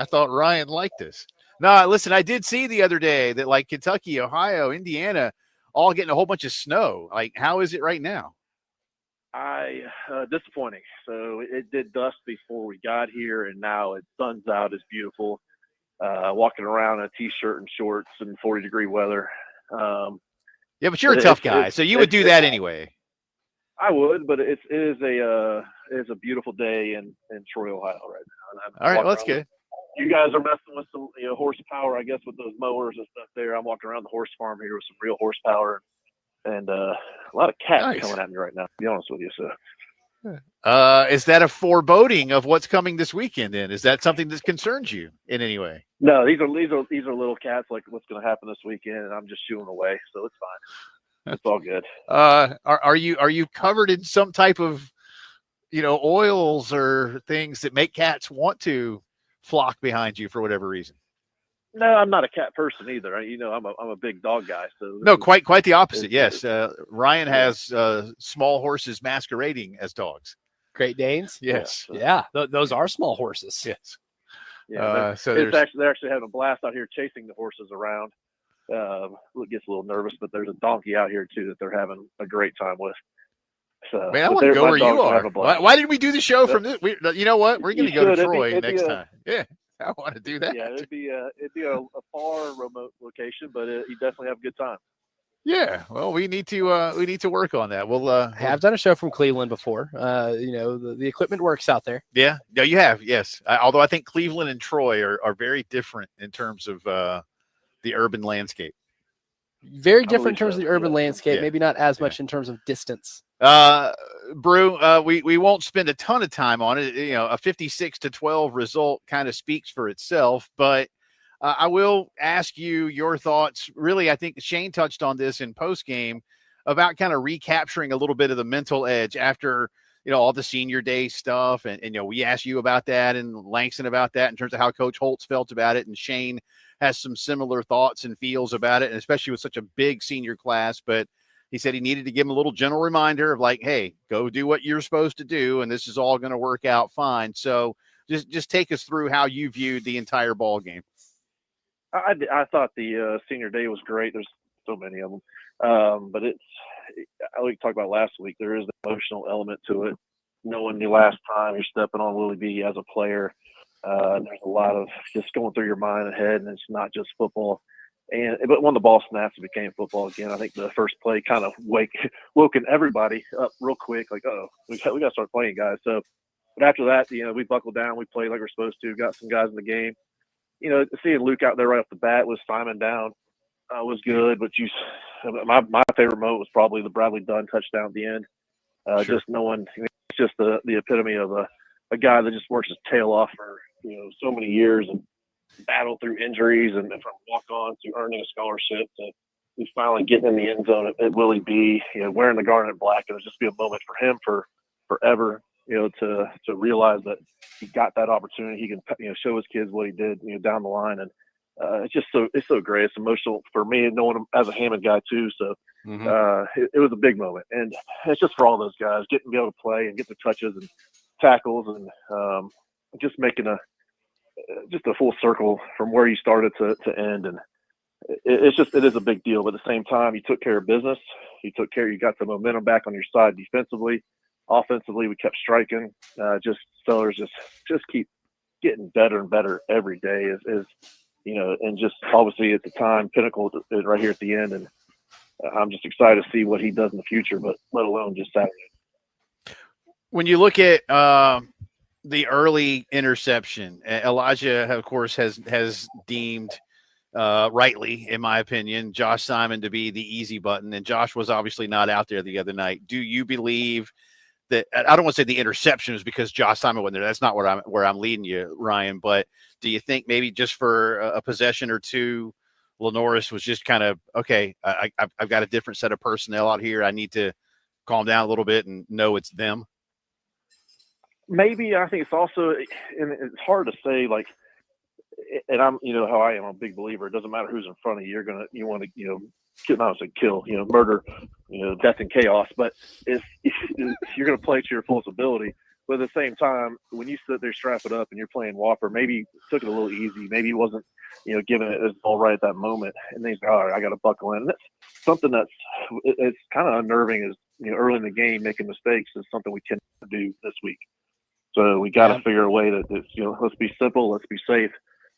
thought Ryan liked this. No, listen, I did see the other day that like Kentucky, Ohio, Indiana, all getting a whole bunch of snow. Like, how is it right now? Disappointing. So it did dust before we got here, and now it sun's out. It's beautiful. Walking around in a t-shirt and shorts in 40-degree weather. Yeah, but you're a tough guy, so you would do that anyway. I would, but it is a beautiful day in Troy, Ohio right now. And all right, well, that's good. You guys are messing with some horsepower, I guess, with those mowers and stuff there. I'm walking around the horse farm here with some real horsepower, and a lot of cats coming at me right now, to be honest with you. So, is that a foreboding of what's coming this weekend? Then is that something that concerns you in any way? No, these are little cats. Like what's going to happen this weekend, and I'm just shooing away, so it's fine. It's all good. Are you covered in some type of oils or things that make cats want to flock behind you for whatever reason? No, I'm not a cat person either. I'm a big dog guy. So no, quite the opposite. Yes, Ryan has small horses masquerading as dogs. Great Danes. Yes, yeah, those are small horses. Yes. Yeah, they're actually having a blast out here chasing the horses around. It gets a little nervous, but there's a donkey out here too that they're having a great time with. So, man, I want to go where you are. Why did we do the show from this? You know what? We're going to go to Troy next time. Yeah. I want to do that. Yeah, it'd be a far remote location, but you definitely have a good time. Yeah, well, we need to work on that. We'll I've done a show from Cleveland before. The equipment works out there. Yeah, no, you have. Yes, although I think Cleveland and Troy are very different in terms of the urban landscape. Very different in terms of the urban landscape. Yeah. Maybe not as much in terms of distance. Brew, we won't spend a ton of time on it. A 56-12 result kind of speaks for itself, but I will ask you your thoughts. Really, I think Shane touched on this in postgame about kind of recapturing a little bit of the mental edge after, all the senior day stuff. And we asked you about that and Langston about that in terms of how Coach Holtz felt about it. And Shane has some similar thoughts and feels about it, and especially with such a big senior class. But he said he needed to give him a little gentle reminder of like, hey, go do what you're supposed to do, and this is all going to work out fine. So just take us through how you viewed the entire ball game. I thought the senior day was great. There's so many of them. But we talked about last week, there is an emotional element to it. Knowing the last time you're stepping on Willie B as a player, there's a lot of just going through your mind and head, and it's not just football. But when the ball snaps, it became football again. I think the first play kind of woken everybody up real quick, like, oh, we got to start playing, guys. So, but after that, we buckled down, we played like we're supposed to, got some guys in the game. Seeing Luke out there right off the bat with Simon down was good. But my favorite moment was probably the Bradley Dunn touchdown at the end. Sure. Just knowing, it's just the epitome of a guy that just works his tail off for so many years and battled through injuries, and from walk-on to earning a scholarship to finally getting in the end zone at Willie B. Wearing the garnet black. It'll just be a moment for him for forever. To realize that he got that opportunity, he can show his kids what he did down the line, and it's so great. It's emotional for me, knowing him as a Hammond guy too. So it was a big moment, and it's just for all those guys getting to be able to play and get the touches and tackles, and just making a full circle from where you started to end. And it is a big deal. But at the same time, you took care of business. You got the momentum back on your side defensively. Offensively, we kept striking. Sellers just keep getting better and better every day. And just obviously at the time, Pinnacle is right here at the end, and I'm just excited to see what he does in the future. But let alone just Saturday. When you look at the early interception, Elijah, of course, has deemed rightly, in my opinion, Josh Simon to be the easy button, and Josh was obviously not out there the other night. Do you believe that, I don't want to say the interception is because Josh Simon wasn't there. That's not where I'm leading you, Ryan. But do you think maybe just for a possession or two, Lenoris was just kind of, okay, I've got a different set of personnel out here. I need to calm down a little bit and know it's them? Maybe. I think it's also, and it's hard to say, like, and I'm, how I am, I'm a big believer. It doesn't matter who's in front of you. You want to, kill, murder, death and chaos. But if you're going to play to your fullest ability, But at the same time, when you sit there, strap it up, and you're playing Wofford, maybe you took it a little easy. Maybe he wasn't, giving it his all right at that moment. And then he's like, all right, I got to buckle in. And that's something it's kind of unnerving is, early in the game, making mistakes is something we can do this week. So we got to figure a way that, let's be simple, let's be safe,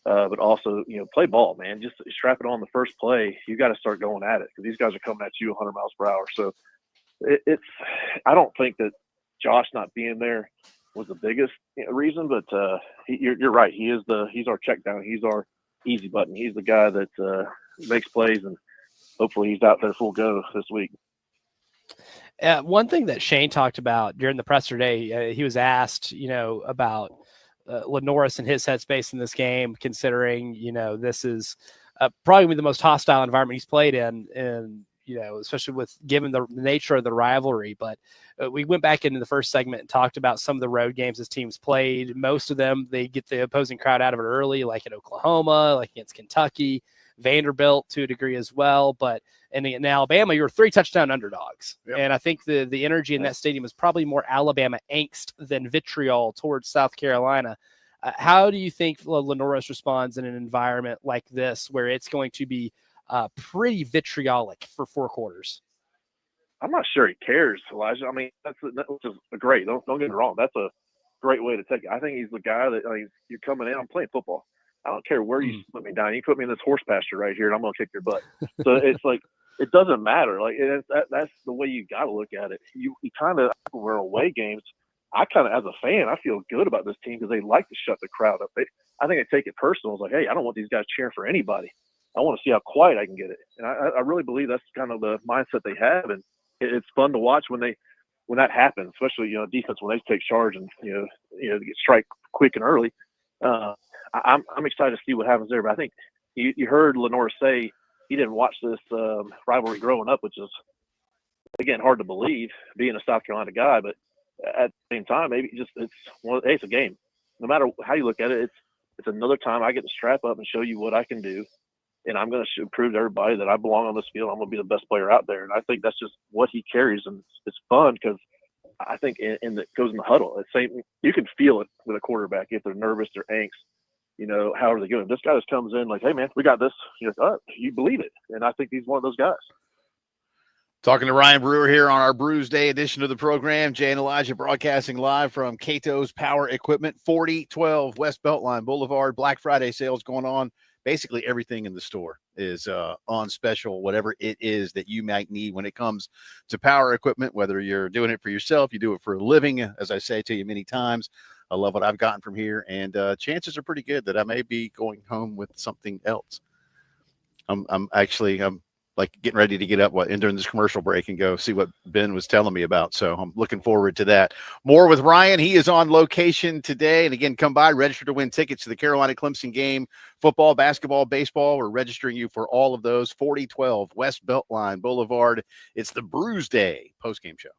but also, play ball, man. Just strap it on the first play. You got to start going at it because these guys are coming at you 100 miles per hour. So I don't think that Josh not being there was the biggest reason, but you're right. He's our check down. He's our easy button. He's the guy that makes plays, and hopefully he's out there full go this week. One thing that Shane talked about during the presser day, he was asked, about Lenoris and his headspace in this game, considering, this is probably the most hostile environment he's played in, and, especially with given the nature of the rivalry. But we went back into the first segment and talked about some of the road games his team's played. Most of them, they get the opposing crowd out of it early, like at Oklahoma, like against Kentucky, Vanderbilt to a degree as well. But in Alabama, you're 3 touchdown underdogs. Yep. And I think the energy in that stadium is probably more Alabama angst than vitriol towards South Carolina. How do you think Lenoris responds in an environment like this where it's going to be pretty vitriolic for 4 quarters? I'm not sure he cares, Elijah. I mean, which is great. Don't get me wrong. That's a great way to take it. I think he's the guy that you're coming in. I'm playing football. I don't care where you put me down. You put me in this horse pasture right here, and I'm going to kick your butt. So it's like it doesn't matter. Like that's the way you got to look at it. You kind of – we're away games. I kind of, as a fan, I feel good about this team because they like to shut the crowd up. I think they take it personal. It's like, hey, I don't want these guys cheering for anybody. I want to see how quiet I can get it. And I really believe that's kind of the mindset they have. And it's fun to watch when that happens, especially, defense, when they take charge and, get strike quick and early. I'm excited to see what happens there. But I think you heard Lenore say he didn't watch this rivalry growing up, which is, again, hard to believe being a South Carolina guy. But at the same time, maybe it's a game. No matter how you look at it, it's another time I get to strap up and show you what I can do. And I'm going to prove to everybody that I belong on this field. I'm going to be the best player out there. And I think that's just what he carries. And it's fun because I think it goes in the huddle. You can feel it with a quarterback if they're nervous, they're angst, how are they doing? This guy just comes in like, hey, man, we got this. You're like, oh, you believe it. And I think he's one of those guys. Talking to Ryan Brewer here on our Brews Day edition of the program. Jay and Elijah broadcasting live from Catoe's Power Equipment, 4012 West Beltline Boulevard. Black Friday sales going on. Basically everything in the store is on special, whatever it is that you might need when it comes to power equipment, whether you're doing it for yourself, you do it for a living. As I say to you many times, I love what I've gotten from here, and chances are pretty good that I may be going home with something else. I'm like getting ready to get up during this commercial break and go see what Ben was telling me about. So I'm looking forward to that. More with Ryan. He is on location today. And again, come by, register to win tickets to the Carolina Clemson game, football, basketball, baseball. We're registering you for all of those. 4012 West Beltline Boulevard. It's the Brews Day postgame show.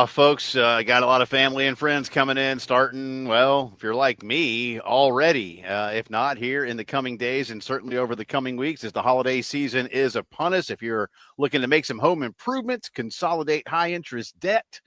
Folks, I got a lot of family and friends coming in, starting, well, if you're like me, already, if not here in the coming days and certainly over the coming weeks as the holiday season is upon us. If you're looking to make some home improvements, consolidate high-interest debt,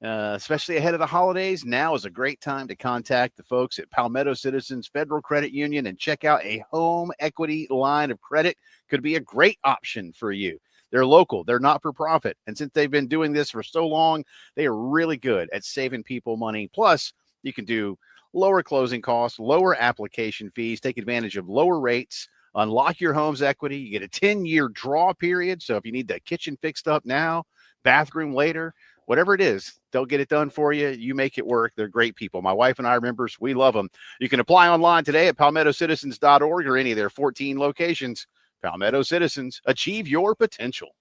especially ahead of the holidays, now is a great time to contact the folks at Palmetto Citizens Federal Credit Union and check out a home equity line of credit. Could be a great option for you. They're local. They're not for profit. And since they've been doing this for so long, they are really good at saving people money. Plus, you can do lower closing costs, lower application fees, take advantage of lower rates, unlock your home's equity. You get a 10-year draw period. So if you need the kitchen fixed up now, bathroom later, whatever it is, they'll get it done for you. You make it work. They're great people. My wife and I are members. We love them. You can apply online today at palmettocitizens.org or any of their 14 locations. Palmetto Citizens, achieve your potential.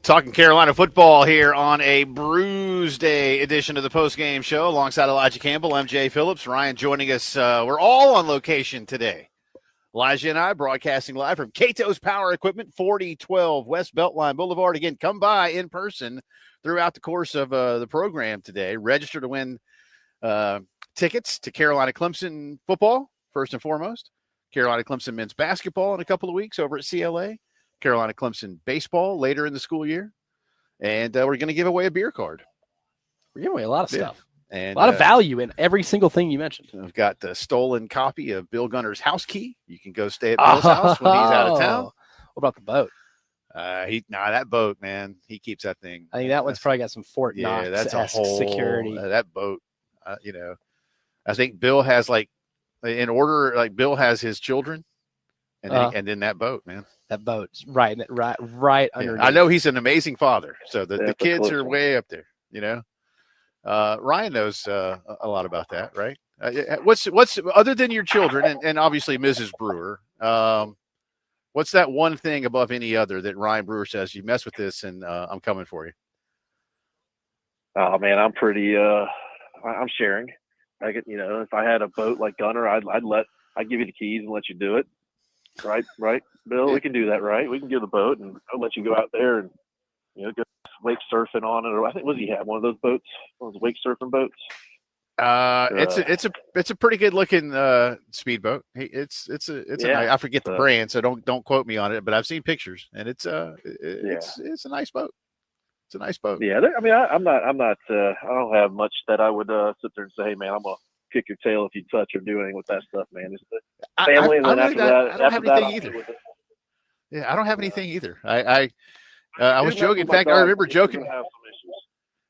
Talking Carolina football here on a Bruise Day edition of the Postgame Show alongside Elijah Campbell, MJ Phillips, Ryan joining us. We're all on location today. Elijah and I broadcasting live from Catoe's Power Equipment, 4012 West Beltline Boulevard. Again, come by in person throughout the course of the program today. Register to win tickets to Carolina Clemson football, first and foremost. Carolina Clemson men's basketball in a couple of weeks over at CLA. Carolina Clemson baseball later in the school year. And we're going to give away a beer card. We're giving away a lot of stuff. And a lot of value in every single thing you mentioned. I've got the stolen copy of Bill Gunner's house key. You can go stay at Bill's house when he's out of town. What about the boat? That boat, man, he keeps that thing. I think that one's probably got some Fort Knox that's a whole security. That boat, I think Bill has in order, Bill has his children, and then that boat, man. That boat's right underneath. I know he's an amazing father, so the kids are way up there. Ryan knows a lot about that, right? What's other than your children and obviously Mrs. Brewer? What's that one thing above any other that Ryan Brewer says, you mess with this and I'm coming for you? Oh man, I'm pretty. I'm sharing. I get, if I had a boat like Gunner, I'd give you the keys and let you do it. Right, Bill. We can do that, right? We can give the boat and I'll let you go out there and go wake surfing on it. Or I think what does he have? One of those boats, one of those wake surfing boats. It's a pretty good looking speedboat. It's I forget the brand, so don't quote me on it. But I've seen pictures, and it's a nice boat. It's a nice boat. Yeah, I mean, I'm not. I don't have much that I would sit there and say, hey, man, I'm gonna kick your tail if you touch or do anything with that stuff, man. It's the family, and then after that, I don't have anything either. Yeah, I don't have anything either. I was joking. In fact, I remember joking.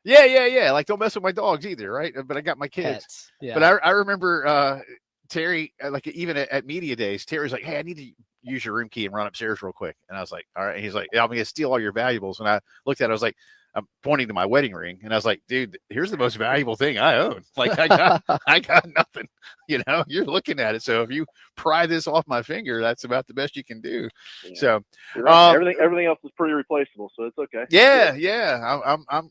Yeah. Like, don't mess with my dogs either, right? But I got my kids. Pets. Yeah. But I remember Terry, like even at media days, Terry's like, hey, I need to use your room key and run upstairs real quick. And I was like, all right. And he's like, yeah, I'm going to steal all your valuables. And I looked at it, I was like, I'm pointing to my wedding ring. And I was like, dude, here's the most valuable thing I own. Like, I got nothing, you're looking at it. So if you pry this off my finger, that's about the best you can do. Yeah. So right. Everything else is pretty replaceable. So it's okay. Yeah.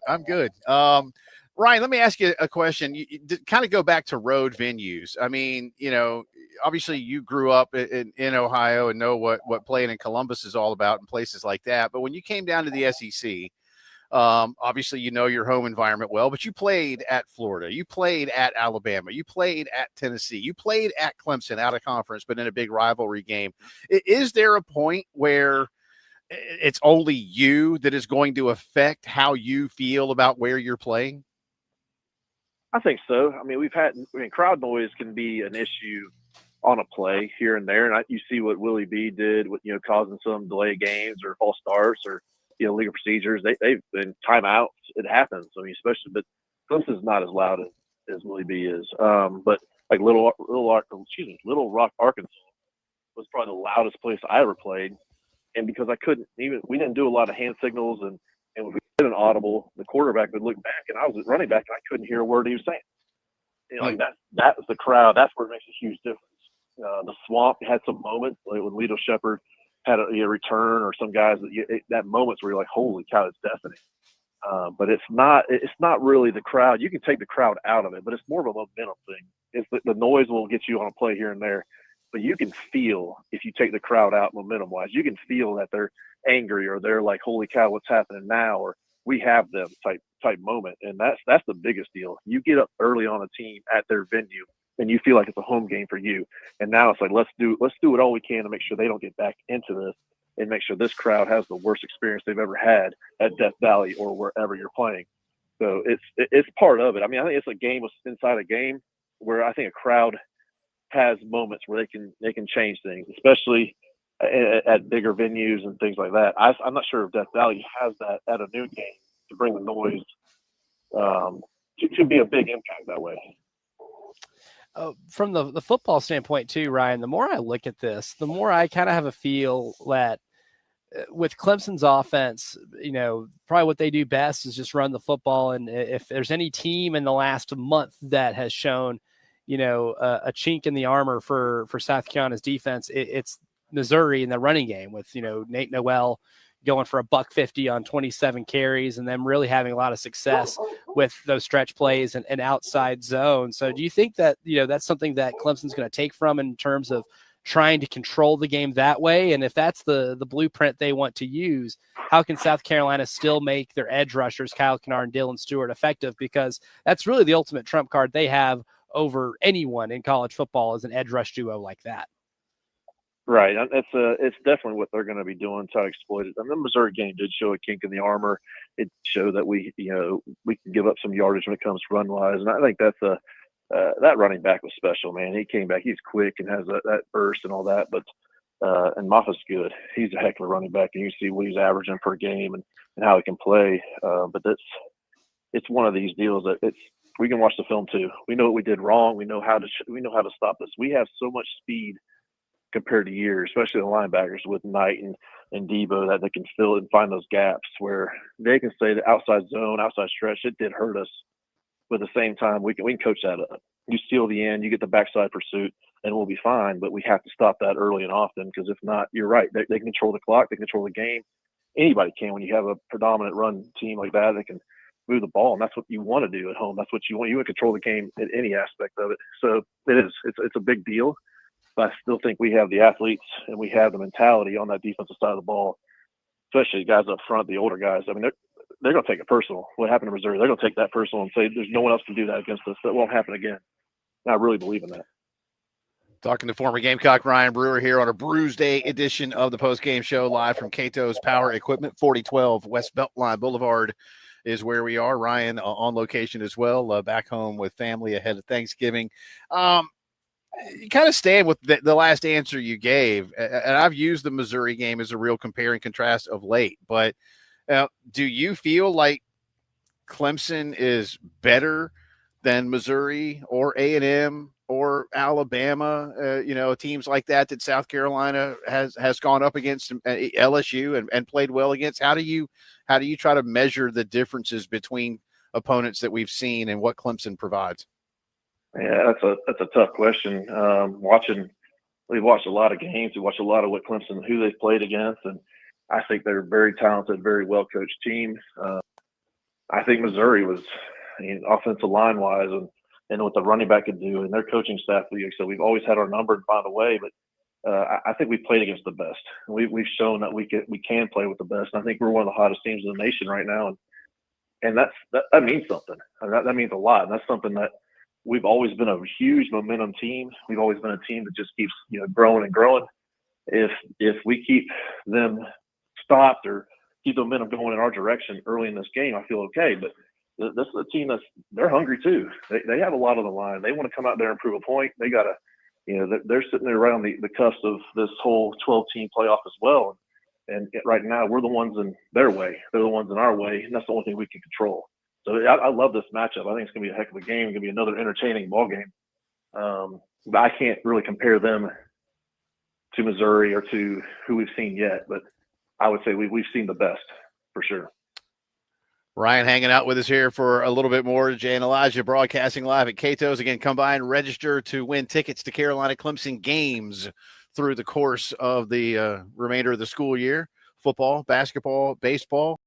I'm good. Ryan, let me ask you a question. You kind of go back to road venues. I mean, obviously you grew up in Ohio and know what playing in Columbus is all about and places like that. But when you came down to the SEC, obviously, your home environment well, but you played at Florida, you played at Alabama, you played at Tennessee, you played at Clemson out of conference, but in a big rivalry game. Is there a point where it's only you that is going to affect how you feel about where you're playing? I think so. I mean, crowd noise can be an issue on a play here and there. And you see what Willie B did with, causing some delay games or false starts or, legal procedures. They've been timeouts. It happens. I mean, especially, but Clemson's not as loud as Willie B is. But like Little Rock, Arkansas was probably the loudest place I ever played. And because we didn't do a lot of hand signals and if we did an audible, the quarterback would look back and I was a running back and I couldn't hear a word he was saying. Like that was the crowd. That's where it makes a huge difference. The Swamp had some moments like when Lito Shepherd had a return or some guys that moments where you're like, holy cow, it's deafening. But it's not really the crowd. You can take the crowd out of it, but it's more of a momentum thing. It's the noise will get you on a play here and there, but you can feel if you take the crowd out momentum wise, you can feel that they're angry or they're like, holy cow, what's happening now? Or we have them type moment. And that's the biggest deal. You get up early on a team at their venue and you feel like it's a home game for you. And now it's like, let's do it all we can to make sure they don't get back into this and make sure this crowd has the worst experience they've ever had at Death Valley or wherever you're playing. So it's part of it. I mean, I think it's a game inside a game where I think a crowd has moments where they can change things, especially at bigger venues and things like that. I'm not sure if Death Valley has that at a new game to bring the noise to be a big impact that way. From the football standpoint too, Ryan, the more I look at this, the more I kind of have a feel that with Clemson's offense, probably what they do best is just run the football. And if there's any team in the last month that has shown, a chink in the armor for South Carolina's defense, it's Missouri in the running game with, Nate Noel going for $150 on 27 carries and them really having a lot of success with those stretch plays and outside zone. So do you think that, that's something that Clemson's going to take from in terms of trying to control the game that way? And if that's the blueprint they want to use, how can South Carolina still make their edge rushers, Kyle Kennard and Dylan Stewart, effective? Because that's really the ultimate trump card they have over anyone in college football is an edge rush duo like that. Right. It's definitely what they're going to be doing to exploit it. I mean, the Missouri game did show a kink in the armor. It showed that we can give up some yardage when it comes run wise. And I think that's that running back was special, man. He came back. He's quick and has that burst and all that. But and Moffat's good. He's a heck of a running back. And you see what he's averaging per game and how he can play. But it's one of these deals that we can watch the film too. We know what we did wrong. We know how to stop this. We have so much speed compared to years, especially the linebackers with Knight and Debo, that they can fill and find those gaps where they can say the outside zone, outside stretch, it did hurt us. But at the same time, we can coach that up. you seal the end, you get the backside pursuit, and we'll be fine. But we have to stop that early and often, because if not, you're right. They can control the clock. They control the game. Anybody can when you have a predominant run team like that. They can move the ball, and that's what you want to do at home. That's what you want. You want to control the game in any aspect of it. So it is. It's a big deal. But I still think we have the athletes and we have the mentality on that defensive side of the ball, especially the guys up front, the older guys. I mean, they're going to take it personal. What happened to Missouri? They're going to take that personal and say, "There's no one else can do that against us. That won't happen again." And I really believe in that. Talking to former Gamecock Ryan Brewer here on a Brews Day edition of the Postgame Show, live from Catoe's Power Equipment, 4012 West Beltline Boulevard is where we are. Ryan on location as well, back home with family ahead of Thanksgiving. You kind of staying with the last answer you gave, and I've used the Missouri game as a real compare and contrast of late, but do you feel like Clemson is better than Missouri or A&M or Alabama, teams like that South Carolina has gone up against, LSU and played well against? How do you try to measure the differences between opponents that we've seen and what Clemson provides? Yeah, that's a tough question. We've watched a lot of games. We watched a lot of what Clemson, who they've played against, and I think they're a very talented, very well coached team. I think Missouri was, offensive line wise, and what the running back could do, and their coaching staff. So we've always had our number and found a way, but I think we played against the best. We've shown that we can play with the best. And I think we're one of the hottest teams in the nation right now, and that means something. That means a lot, and that's something that we've always been a huge momentum team. We've always been a team that just keeps growing and growing. If we keep them stopped or keep the momentum going in our direction early in this game, I feel okay. But this is a team they're hungry too. They have a lot on the line. They want to come out there and prove a point. They got to, they're sitting there around the cusp of this whole 12-team playoff as well. And right now we're the ones in their way. They're the ones in our way, and that's the only thing we can control. So I love this matchup. I think it's going to be a heck of a game. It's going to be another entertaining ball game. But I can't really compare them to Missouri or to who we've seen yet. But I would say we've seen the best for sure. Ryan hanging out with us here for a little bit more. Jay and Elijah broadcasting live at Catoe's. Again, come by and register to win tickets to Carolina Clemson games through the course of the remainder of the school year. Football, basketball, baseball.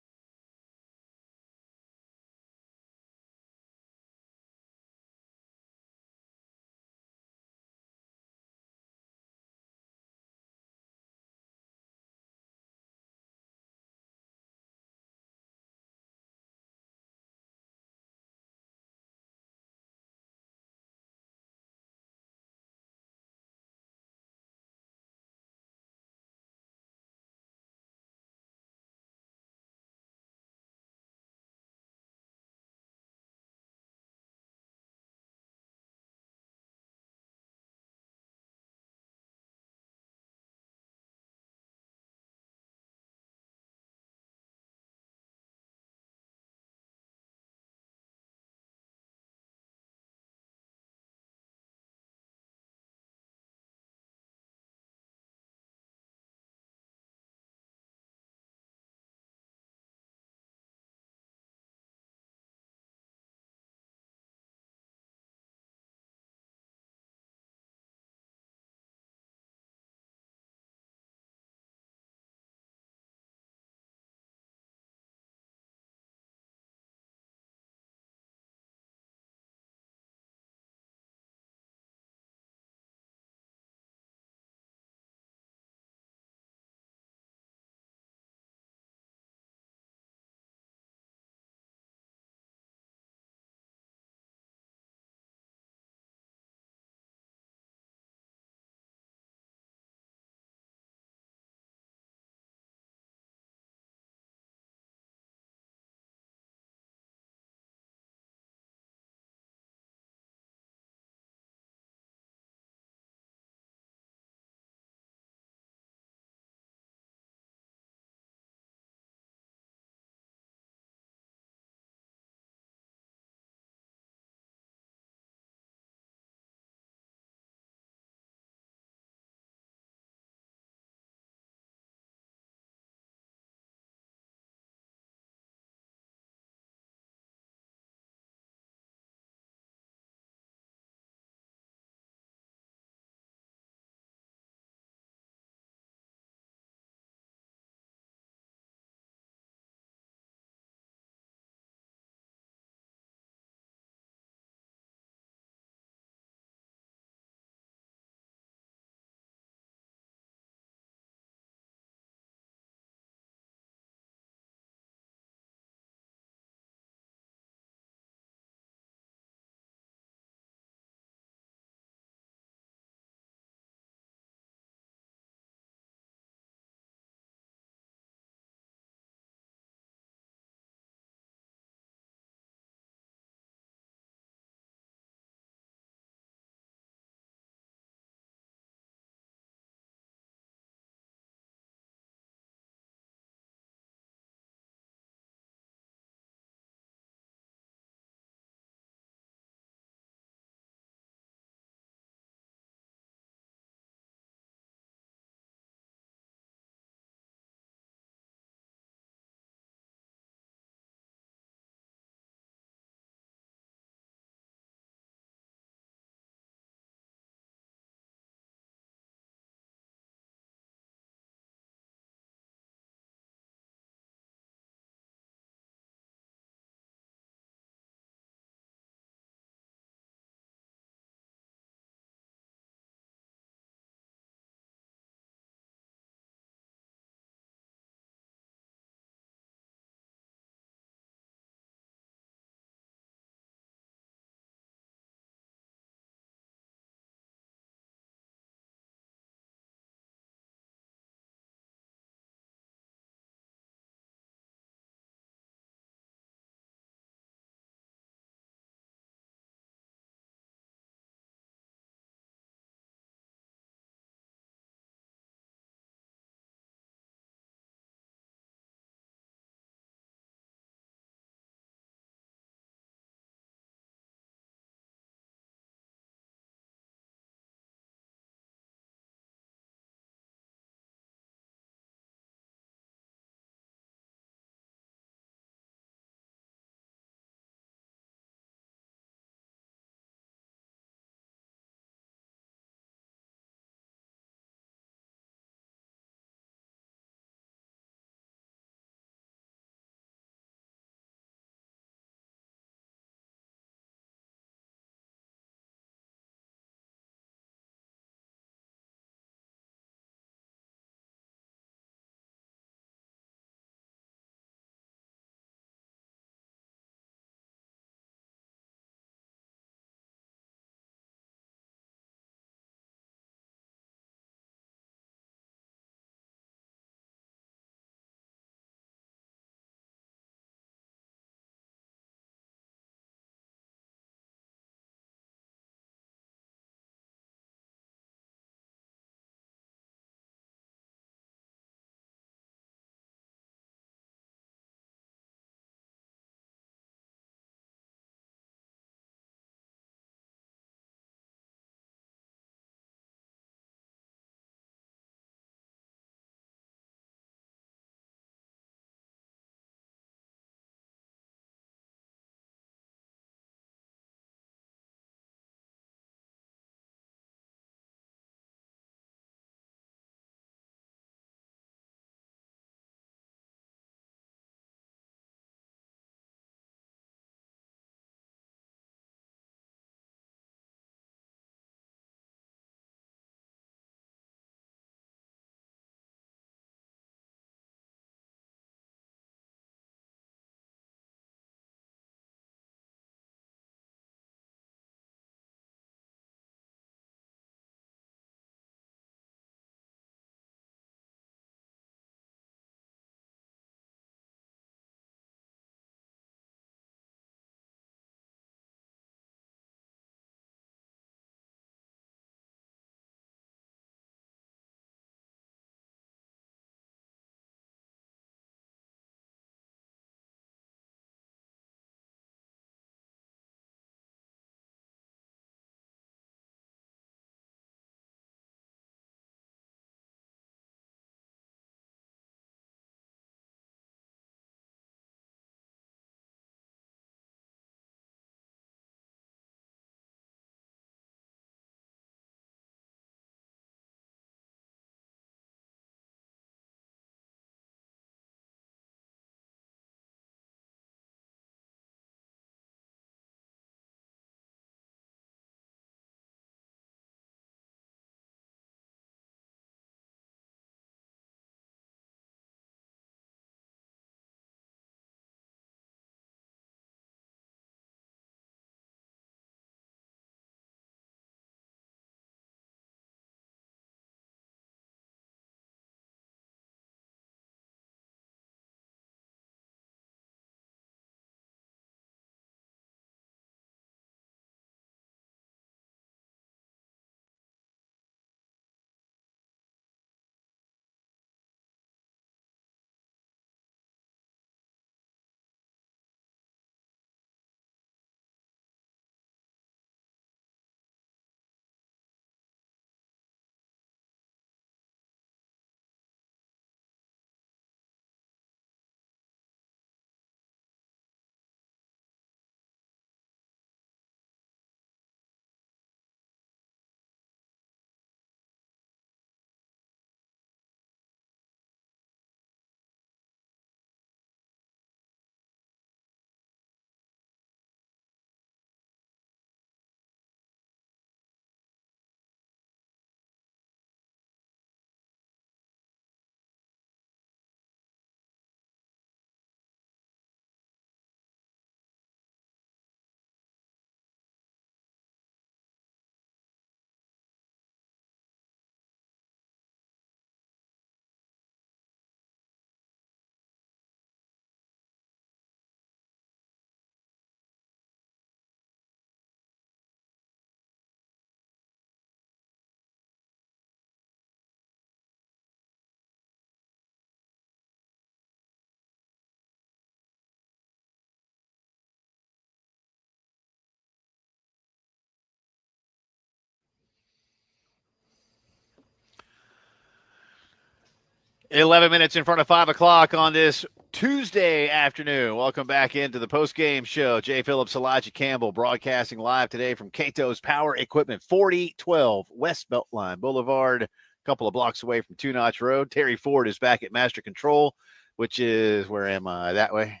11 minutes in front of 5 o'clock on this Tuesday afternoon. Welcome back into the post-game show. Jay Phillips, Elijah Campbell broadcasting live today from Catoe's Power Equipment, 4012 West Beltline Boulevard, a couple of blocks away from Two Notch Road. Terry Ford is back at Master Control, which is, where am I? That way?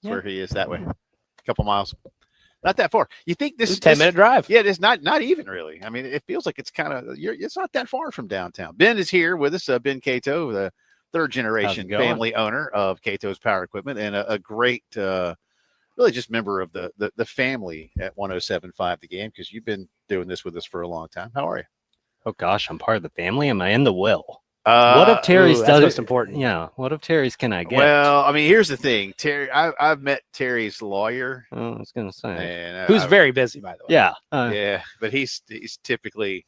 That's where he is, that way. A couple miles. Not that far. You think this is 10-minute drive? Yeah, it's not even really. I mean, it feels like it's kind of it's not that far from downtown. Ben is here with us. Ben Catoe, the third generation family owner of Catoe's Power Equipment, and a great, really just member of the family at 107.5 The Game, because you've been doing this with us for a long time. How are you? Oh gosh, I'm part of the family. Am I in the will? What if Terry's that's most important? Yeah. What if Terry's can I get? Well, I mean, here's the thing, Terry. I've met Terry's lawyer. Oh, I was gonna say, and who's very busy, by the way. yeah, yeah, but he's typically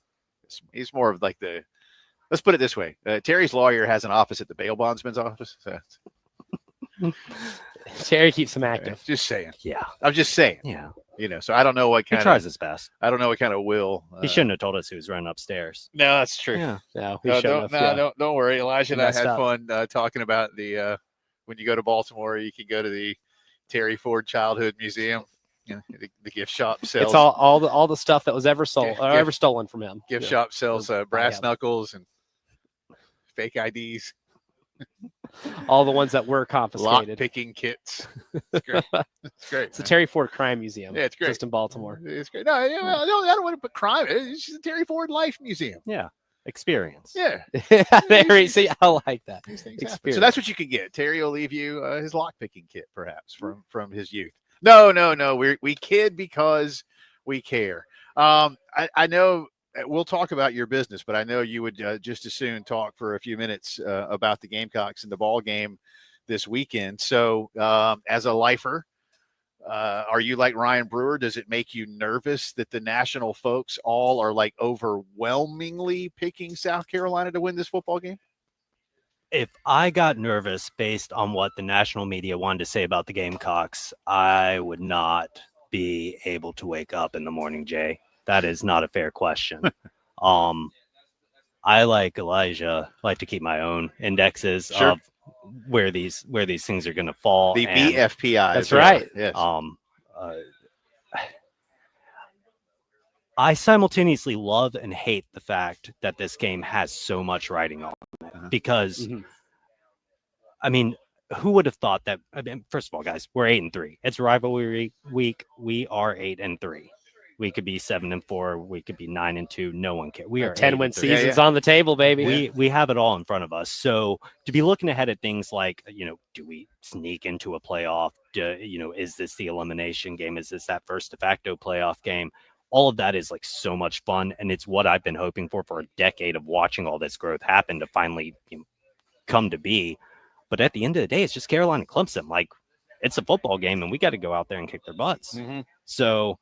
he's more of like the. Let's put it this way: Terry's lawyer has an office at the bail bondsman's office. So. Terry keeps him active. Just saying. yeah, I'm just saying. yeah. So I don't know what He kind tries his best. I don't know what kind of will. He shouldn't have told us he was running upstairs. No, that's true. Yeah, No, Don't worry. Elijah and I Messed had up. fun talking about the when you go to Baltimore, you can go to the Terry Ford Childhood Museum. You know, the gift shop sells. It's all the stuff that was ever sold or ever stolen from him. Gift shop sells brass knuckles and fake IDs. All the ones that were Lock confiscated. picking kits. It's great. It's great. It's the Terry Ford Crime Museum. Yeah, it's great. Just in Baltimore. It's great. No, I don't want to put crime. It's just a Terry Ford Life Museum. yeah. Experience. Yeah. There you see, I like that. These things happen. Experience. So that's what you can get. Terry will leave you his lock picking kit, perhaps from his youth. No. We kid because we care. I know we'll talk about your business, but I know you would just as soon talk for a few minutes about the Gamecocks and the ball game this weekend. So as a lifer, are you like Ryan Brewer? Does it make you nervous that the national folks all are like overwhelmingly picking South Carolina to win this football game? If I got nervous based on what the national media wanted to say about the Gamecocks, I would not be able to wake up in the morning, Jay. That is not a fair question. I, like Elijah, like to keep my own indexes of where these things are going to fall. The BFPI. That's right. Yes. I simultaneously love and hate the fact that this game has so much riding on it because, I mean, who would have thought that? I mean, first of all, guys, we're 8-3. It's rivalry week. We are 8-3. We could be 7-4. We could be 9-2. No one cares. We are 10-win 8-3. seasons on the table, baby. We have it all in front of us. So to be looking ahead at things like, do we sneak into a playoff? Is this the elimination game? Is this that first de facto playoff game? All of that is like so much fun, and it's what I've been hoping for a decade of watching all this growth happen to finally come to be. But at the end of the day, it's just Carolina Clemson. Like, it's a football game, and we got to go out there and kick their butts. Mm-hmm. So,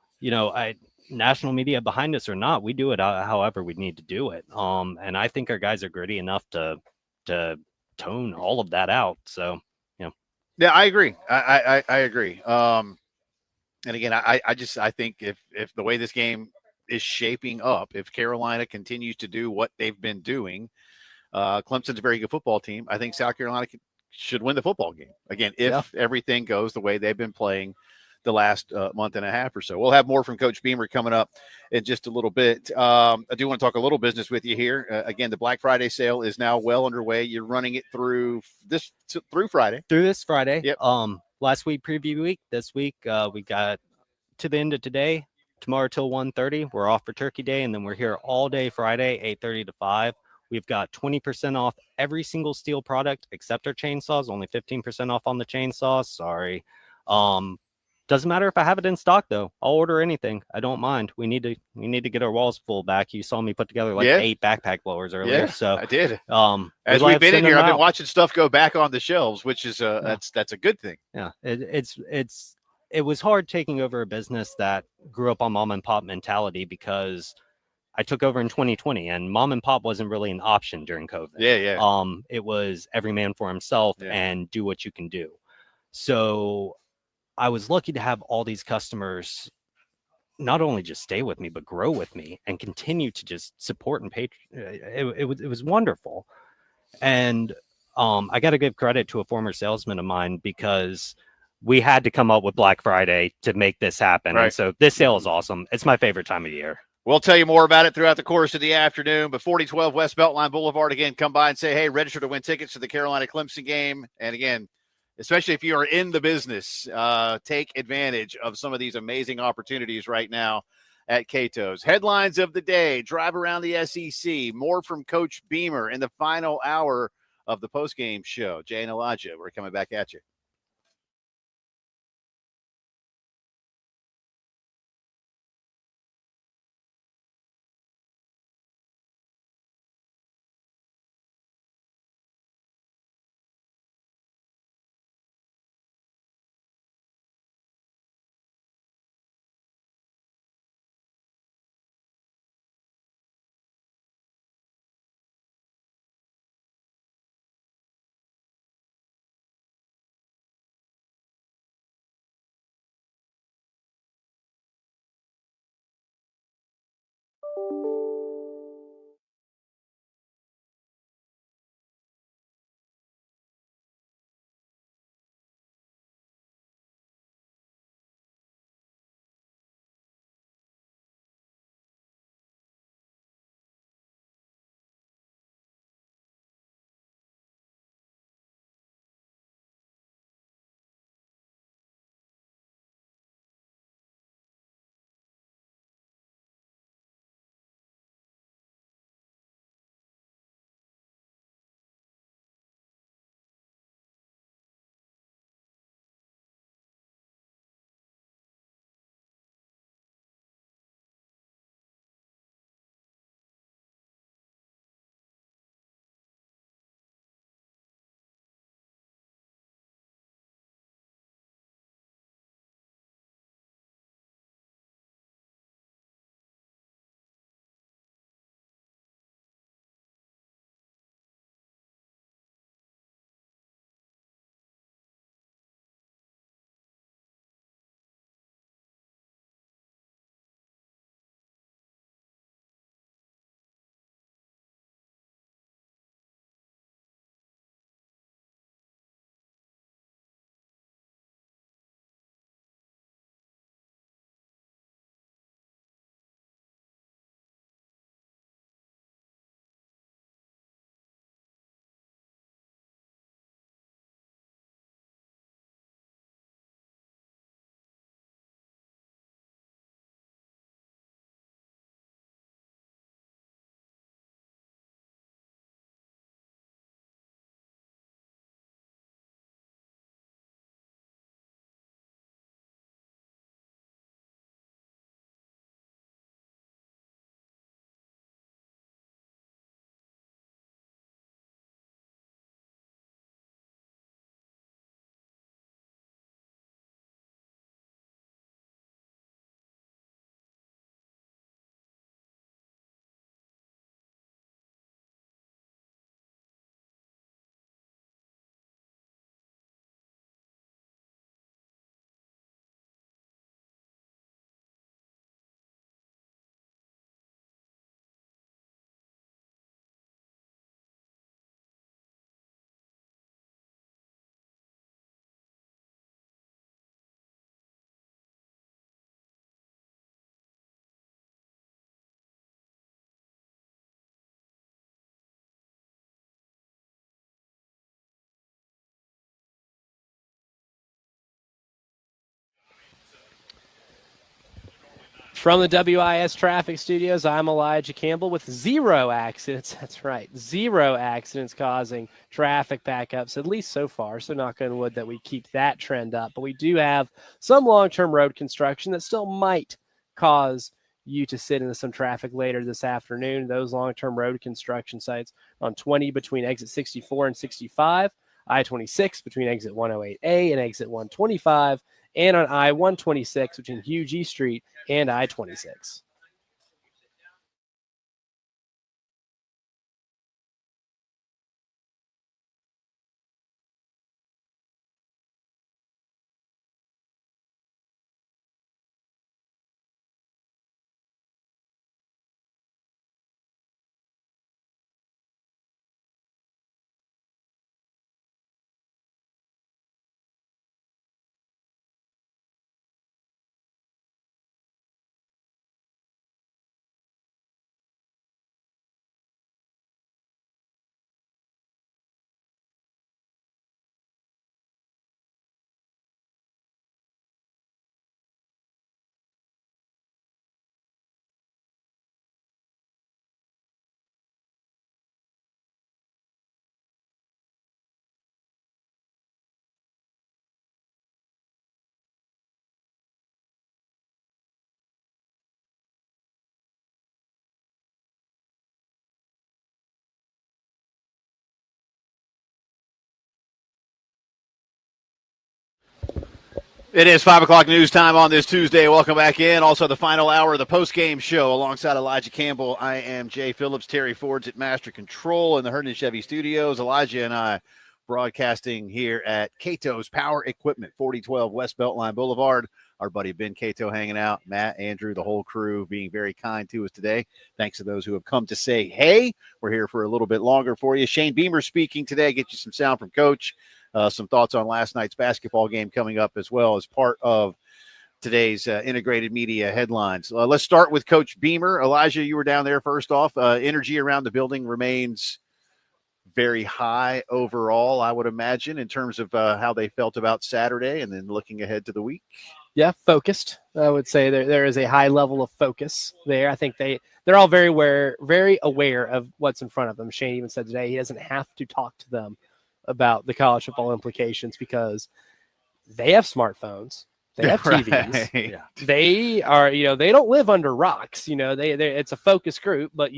national media behind us or not, we do it however we need to do it. And I think our guys are gritty enough to tone all of that out. So, yeah, I agree. I agree. And again, I think if the way this game is shaping up, if Carolina continues to do what they've been doing, Clemson's a very good football team. I think South Carolina should win the football game. Again, if everything goes the way they've been playing the last month and a half or so. We'll have more from Coach Beamer coming up in just a little bit. I do want to talk a little business with you here. Again, the Black Friday sale is now well underway. You're running it through Friday. Through this Friday. Yep. Last week, preview week. This week, we got to the end of today. Tomorrow till 1:30. We're off for Turkey Day, and then we're here all day Friday, 8:30 to 5. We've got 20% off every single steel product except our chainsaws. Only 15% off on the chainsaws. Sorry. Doesn't matter if I have it in stock though. I'll order anything. I don't mind. We need to get our walls full back. You saw me put together 8 backpack blowers earlier. Yeah, so I did. As we've been in here, I've been watching stuff go back on the shelves, which is that's a good thing. Yeah, it was hard taking over a business that grew up on mom and pop mentality because I took over in 2020 and mom and pop wasn't really an option during COVID. Yeah. It was every man for himself and do what you can do. So I was lucky to have all these customers not only just stay with me, but grow with me and continue to just support and pay. It was wonderful. And I got to give credit to a former salesman of mine because we had to come up with Black Friday to make this happen. Right. And so this sale is awesome. It's my favorite time of year. We'll tell you more about it throughout the course of the afternoon. But 4012 West Beltline Boulevard, again, come by and say, hey, register to win tickets to the Carolina Clemson game. And again, especially if you are in the business, take advantage of some of these amazing opportunities right now at Catoe's. Headlines of the day, drive around the SEC, more from Coach Beamer in the final hour of the postgame show. Jay and Elijah, we're coming back at you. From the WIS Traffic Studios, I'm Elijah Campbell with 0 accidents. That's right, 0 accidents causing traffic backups, at least so far. So knock on wood that we keep that trend up. But we do have some long-term road construction that still might cause you to sit into some traffic later this afternoon. Those long-term road construction sites on 20 between exit 64 and 65, I-26 between exit 108A and exit 125, and on I-126 between Hugh Street and I-26. It is 5 o'clock news time on this Tuesday. Welcome back in. Also, the final hour of the postgame show alongside Elijah Campbell. I am Jay Phillips. Terry Ford's at Master Control in the Herndon Chevy Studios. Elijah and I broadcasting here at Catoe's Power Equipment, 4012 West Beltline Boulevard. Our buddy Ben Catoe hanging out. Matt, Andrew, the whole crew being very kind to us today. Thanks to those who have come to say hey. We're here for a little bit longer for you. Shane Beamer speaking today. Get you some sound from Coach. Some thoughts on last night's basketball game coming up as well as part of today's integrated media headlines. Let's start with Coach Beamer. Elijah, you were down there first off. Energy around the building remains very high overall, I would imagine, in terms of how they felt about Saturday and then looking ahead to the week. Yeah, focused. I would say there is a high level of focus there. I think they're all very aware of what's in front of them. Shane even said today he doesn't have to talk to them about the college football implications because they have smartphones, they have TVs. Right. Yeah. They are, they don't live under rocks. They it's a focus group, but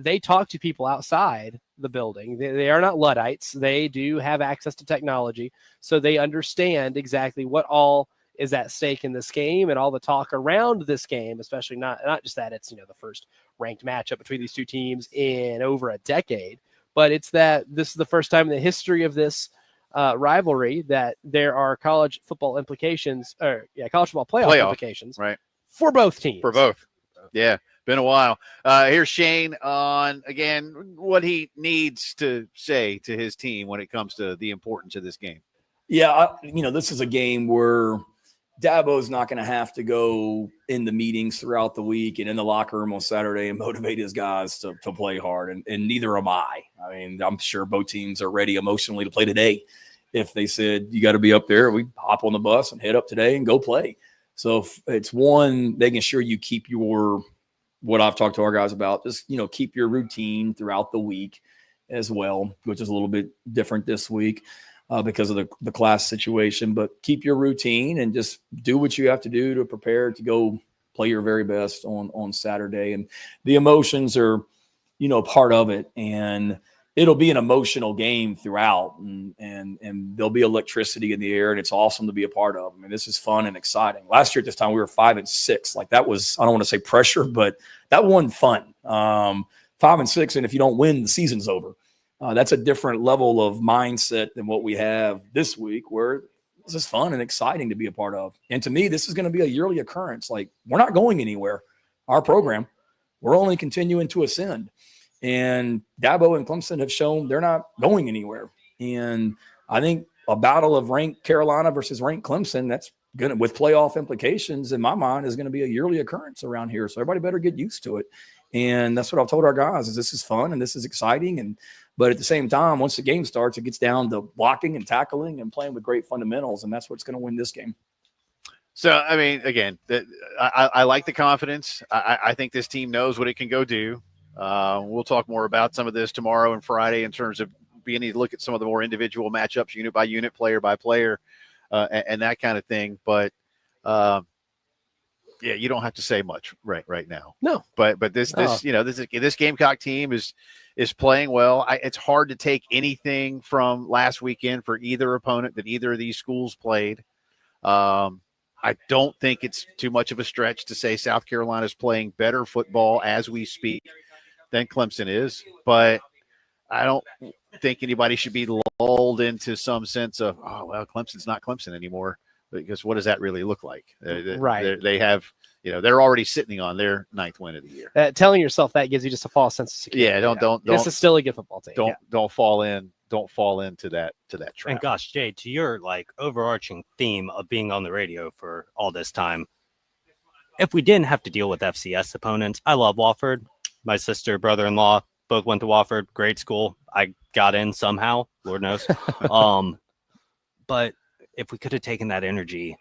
they talk to people outside the building. They are not Luddites. They do have access to technology, so they understand exactly what all is at stake in this game and all the talk around this game, especially not just that it's the first ranked matchup between these two teams in over a decade. But it's that this is the first time in the history of this rivalry that there are college football implications, college football playoff implications, right, for both teams. For both, yeah, been a while. Here's Shane on again what he needs to say to his team when it comes to the importance of this game. Yeah, this is a game where Dabo's not going to have to go in the meetings throughout the week and in the locker room on Saturday and motivate his guys to play hard. And neither am I. I mean, I'm sure both teams are ready emotionally to play today. If they said, you got to be up there, we hop on the bus and head up today and go play. So it's one, making sure you keep what I've talked to our guys about, just, keep your routine throughout the week as well, which is a little bit different this week. Because of the class situation, but keep your routine and just do what you have to do to prepare to go play your very best on Saturday. And the emotions are, part of it, and it'll be an emotional game throughout, and there'll be electricity in the air, and it's awesome to be a part of. I mean, this is fun and exciting. Last year at this time, we were 5-6. Like that was, I don't want to say pressure, but that wasn't fun. 5-6, and if you don't win, the season's over. That's a different level of mindset than what we have this week, where this is fun and exciting to be a part of. And to me, this is going to be a yearly occurrence. Like, we're not going anywhere. Our program, we're only continuing to ascend. And Dabo and Clemson have shown they're not going anywhere. And I think a battle of ranked Carolina versus ranked Clemson, that's going to, with playoff implications in my mind, is going to be a yearly occurrence around here. So everybody better get used to it. And that's what I've told our guys, is this is fun and this is exciting. But at the same time, once the game starts, it gets down to blocking and tackling and playing with great fundamentals, and that's what's going to win this game. So, I mean, again, I like the confidence. I think this team knows what it can go do. We'll talk more about some of this tomorrow and Friday in terms of beginning to look at some of the more individual matchups, unit by unit, player by player, and that kind of thing. But yeah, you don't have to say much right now. No, but this Gamecock team is playing well. It's hard to take anything from last weekend for either opponent that either of these schools played. I don't think it's too much of a stretch to say South Carolina is playing better football as we speak than Clemson is, but I don't think anybody should be lulled into some sense of, oh, well, Clemson's not Clemson anymore, because what does that really look like? Right. They have, they're already sitting on their 9th win of the year. Telling yourself that gives you just a false sense of security. Yeah, don't. This is still a good football team. Don't fall into that trap. And gosh, Jay, to your overarching theme of being on the radio for all this time, if we didn't have to deal with FCS opponents, I love Wofford. My sister, brother-in-law, both went to Wofford. Great school. I got in somehow, Lord knows. But if we could have taken that energy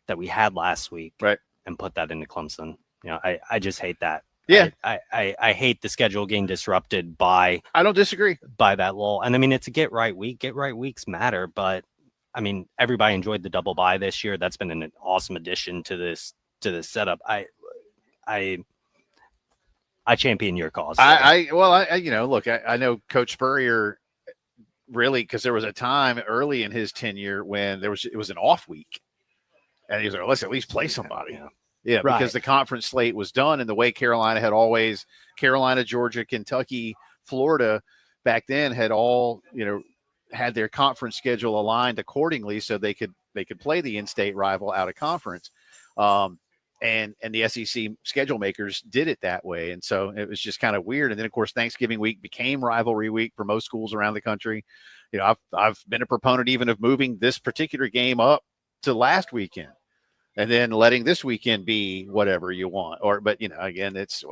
that we had last week, right, and put that into Clemson, I just hate that. Yeah, I hate the schedule getting disrupted by. I don't disagree by that lull. And I mean, it's a get right week. Get right weeks matter, but I mean, everybody enjoyed the double bye this year. That's been an awesome addition to this setup. I champion your cause. I know Coach Spurrier really, because there was a time early in his tenure when it was an off week. And he's like, let's at least play somebody. Yeah. Yeah, Right. because the conference slate was done, and the way Carolina had always Carolina, Georgia, Kentucky, Florida back then had all had their conference schedule aligned accordingly, so they could play the in-state rival out of conference, and the SEC schedule makers did it that way, and so it was just kind of weird. And then of course Thanksgiving week became rivalry week for most schools around the country. I've been a proponent even of moving this particular game up to last weekend, and then letting this weekend be whatever you want. But again, it's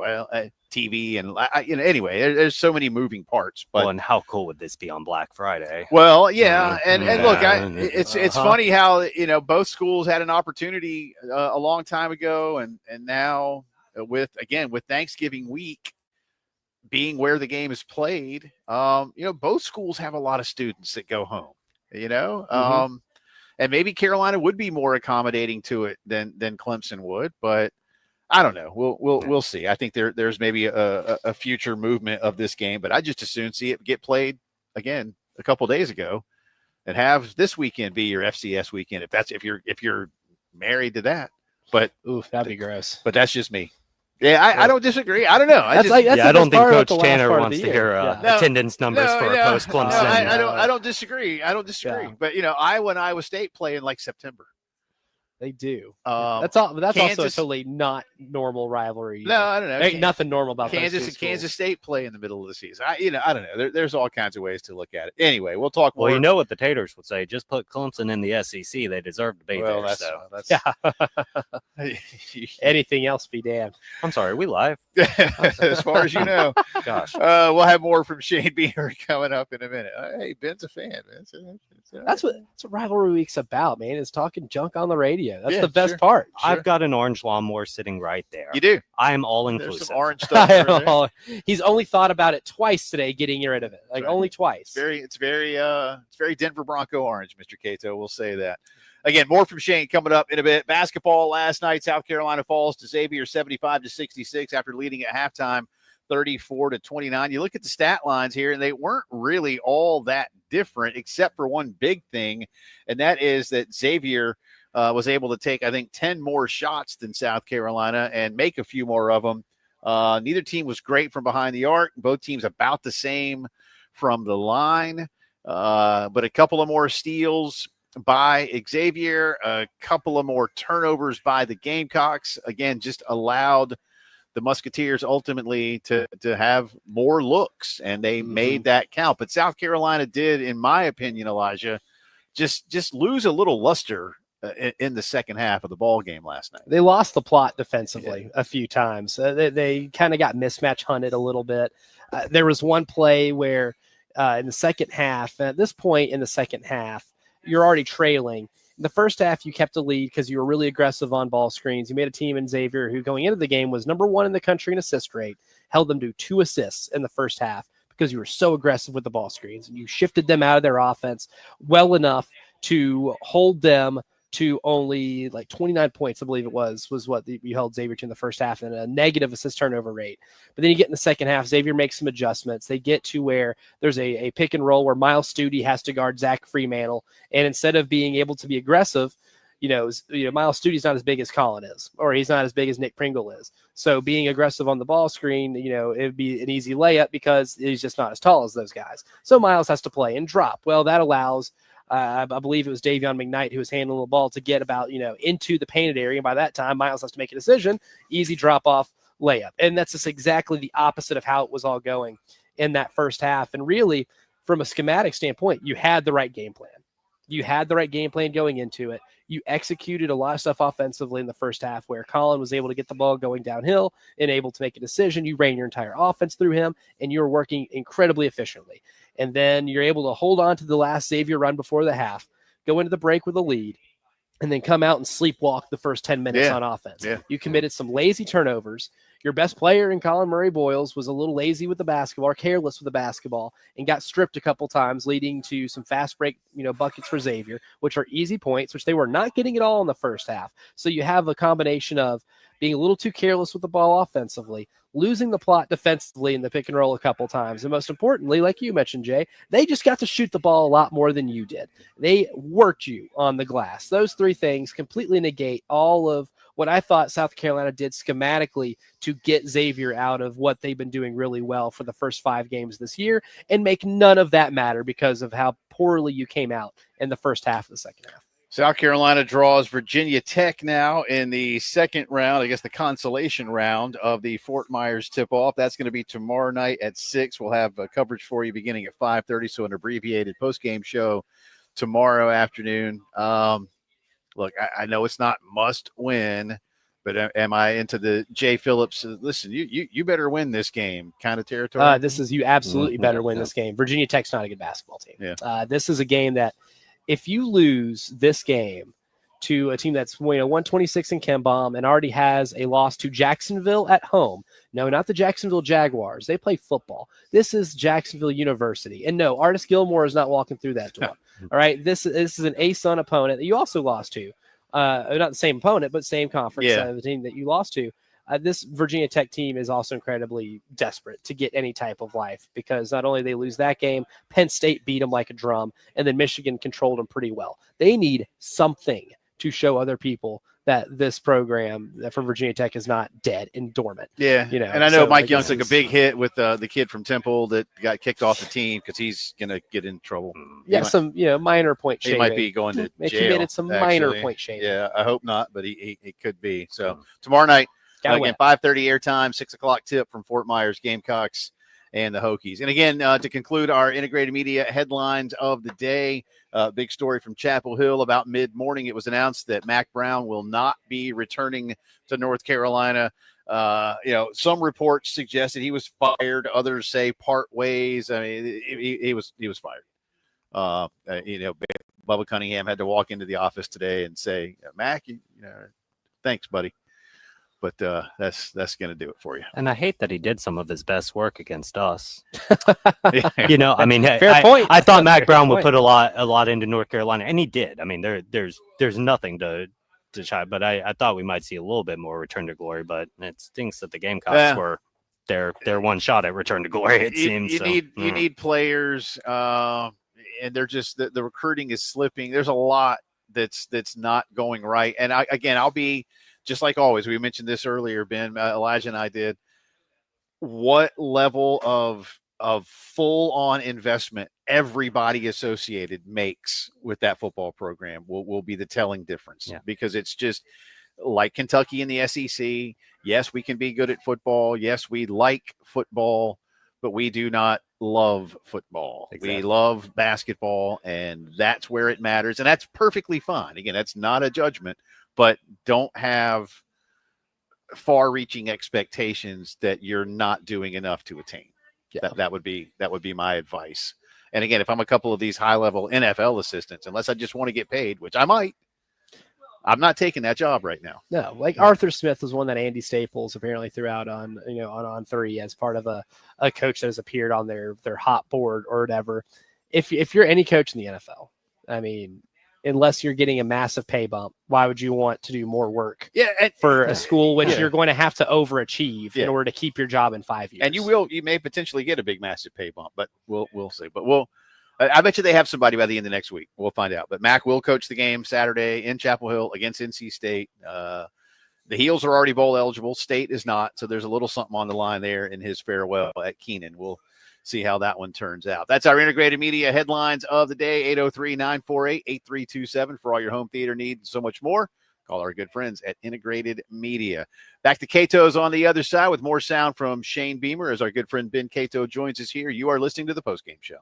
TV and anyway, there's so many moving parts. But and how cool would this be on Black Friday? Well, yeah, and look, it's Uh-huh. funny how both schools had an opportunity a long time ago, and now with Thanksgiving week being where the game is played, both schools have a lot of students that go home. And maybe Carolina would be more accommodating to it than Clemson would, but I don't know. We'll see. I think there's maybe a future movement of this game, but I just as soon see it get played again a couple days ago, and have this weekend be your FCS weekend if you're married to that. But Oof, that'd be gross. But that's just me. Yeah, I don't disagree. I don't know. That's the I best don't think part about Coach the last Tanner part of wants the to year. hear Yeah. No, attendance numbers for a post Clemson. I don't disagree. Yeah. But Iowa and Iowa State play in like September. They do. That's Also a Kansas- totally not normal rivalry. No, I don't know. Ain't nothing normal about those Kansas two and schools. Kansas State play in the middle of the season. I don't know. There's all kinds of ways to look at it. Anyway, we'll talk more. Well, you know what the Taters would say. Just put Clemson in the SEC. They deserve to be there. That's Anything else be damned. I'm sorry, we live. as far as you know. Gosh. We'll have more from Shane Beamer coming up in a minute. Hey, Ben's a fan, man. That's what rivalry week's about, man. Is talking junk on the radio. That's Yeah, the best sure. part. I've got an orange lawnmower sitting right there. You do. I am all There's inclusive. some orange stuff over there. He's only thought about it twice today, getting rid of it. Like Right. only twice. It's very Denver Bronco orange, Mr. Catoe. We'll say that. Again, more from Shane coming up in a bit. Basketball last night, South Carolina falls to Xavier 75-66 after leading at halftime 34-29. You look at the stat lines here, and they weren't really all that different, except for one big thing, and that is that Xavier was able to take, I think, 10 more shots than South Carolina and make a few more of them. Neither team was great from behind the arc. Both teams about the same from the line, but a couple of more steals by Xavier, a couple of more turnovers by the Gamecocks. Again, just allowed the Musketeers ultimately to have more looks, and they made that count. But South Carolina did, in my opinion, Elijah, just lose a little luster in the second half of the ball game last night. They lost the plot defensively a few times. They kind of got mismatch hunted a little bit. There was one play where in the second half, at this point in the second half, you're already trailing. In the first half, you kept the lead because you were really aggressive on ball screens. You made a team in Xavier who, going into the game, was number one in the country in assist rate, held them to 2 assists in the first half because you were so aggressive with the ball screens. And you shifted them out of their offense well enough to hold them to only like 29 points, I believe it was what you held Xavier to in the first half, and a negative assist turnover rate. But then you get in the second half, Xavier makes some adjustments. They get to where there's a pick and roll where Miles Studi has to guard Zach Freemantle. And instead of being able to be aggressive, Miles Studi's not as big as Colin is, or he's not as big as Nick Pringle is. So being aggressive on the ball screen, it'd be an easy layup because he's just not as tall as those guys. So Miles has to play and drop. Well, that allows I believe it was Davion McKnight who was handling the ball to get about, into the painted area. And by that time, Miles has to make a decision, easy drop off layup. And that's just exactly the opposite of how it was all going in that first half. And really, from a schematic standpoint, you had the right game plan. You had the right game plan going into it. You executed a lot of stuff offensively in the first half where Colin was able to get the ball going downhill and able to make a decision. You ran your entire offense through him, and you were working incredibly efficiently. And then you're able to hold on to the last Xavier run before the half, go into the break with a lead, and then come out and sleepwalk the first 10 minutes on offense. Yeah. You committed some lazy turnovers. Your best player in Colin Murray Boyles was a little lazy with the basketball or careless with the basketball and got stripped a couple times, leading to some fast break, buckets for Xavier, which are easy points, which they were not getting at all in the first half. So you have a combination of being a little too careless with the ball offensively, losing the plot defensively in the pick and roll a couple times. And most importantly, like you mentioned, Jay, they just got to shoot the ball a lot more than you did. They worked you on the glass. Those three things completely negate all of what I thought South Carolina did schematically to get Xavier out of what they've been doing really well for the first 5 games this year and make none of that matter because of how poorly you came out in the first half of the second half. South Carolina draws Virginia Tech now in the second round, I guess the consolation round of the Fort Myers tip-off. That's going to be tomorrow night at 6. We'll have coverage for you beginning at 5:30, so an abbreviated post-game show tomorrow afternoon. Look, I know it's not must win, but am I into the Jay Phillips, listen, you better win this game kind of territory? This is you absolutely better win this game. Virginia Tech's not a good basketball team. Yeah. This is a game that if you lose this game to a team that's 126 in KenPom and already has a loss to Jacksonville at home. No, not the Jacksonville Jaguars. They play football. This is Jacksonville University. And no, Artis Gilmore is not walking through that door. All right. This is an A-Sun opponent that you also lost to. Not the same opponent, but same conference. The team that you lost to. This Virginia Tech team is also incredibly desperate to get any type of life because not only they lose that game, Penn State beat them like a drum, and then Michigan controlled them pretty well. They need something to show other people that this program for Virginia Tech is not dead and dormant. Yeah, and I know Mike Young took a big hit with the kid from Temple that got kicked off the team because he's going to get in trouble. Yeah, some minor point shaving. He might be going to jail. He committed some minor point shaving. Yeah, I hope not, but he could be. So tomorrow night, again, 5:30 airtime, 6 o'clock tip from Fort Myers Gamecocks and the Hokies. And again, to conclude our integrated media headlines of the day, big story from Chapel Hill. About mid-morning, it was announced that Mack Brown will not be returning to North Carolina. Some reports suggested he was fired. Others say part ways. I mean, he was fired. Bubba Cunningham had to walk into the office today and say, Mack, thanks, buddy. But that's going to do it for you. And I hate that he did some of his best work against us. I mean, fair point. I thought Mack Brown would put a lot into North Carolina, and he did. I mean, there's nothing to try, but I thought we might see a little bit more return to glory. But it stinks that the Gamecocks were their one shot at return to glory. It seems you need players, and they're just the recruiting is slipping. There's a lot that's not going right, and I'll be. Just like always, we mentioned this earlier, Ben, Elijah and I did. What level of full-on investment everybody associated makes with that football program will be the telling difference. Because it's just like Kentucky in the SEC. Yes, we can be good at football. Yes, we like football, but we do not love football. Exactly. We love basketball, and that's where it matters, and that's perfectly fine. Again, that's not a judgment. But don't have far-reaching expectations that you're not doing enough to attain. That would be my advice. And again, if I'm a couple of these high-level NFL assistants, unless I just want to get paid, which I might, I'm not taking that job right now. No, like Arthur Smith was one that Andy Staples apparently threw out on on 3 as part of a coach that has appeared on their hot board or whatever. If you're any coach in the NFL, I mean, unless you're getting a massive pay bump, why would you want to do more work for a school which you're going to have to overachieve in order to keep your job in 5 years? And you may potentially get a big, massive pay bump, but we'll see. But I bet you they have somebody by the end of next week. We'll find out. But Mack will coach the game Saturday in Chapel Hill against NC State. The Heels are already bowl eligible. State is not. So there's a little something on the line there in his farewell at Keenan. We'll see how that one turns out. That's our integrated media headlines of the day. 803-948-8327 for all your home theater needs and so much more. Call our good friends at Integrated Media. Back to Catoe's on the other side with more sound from Shane Beamer as our good friend Ben Catoe joins us here. You are listening to the Postgame Show.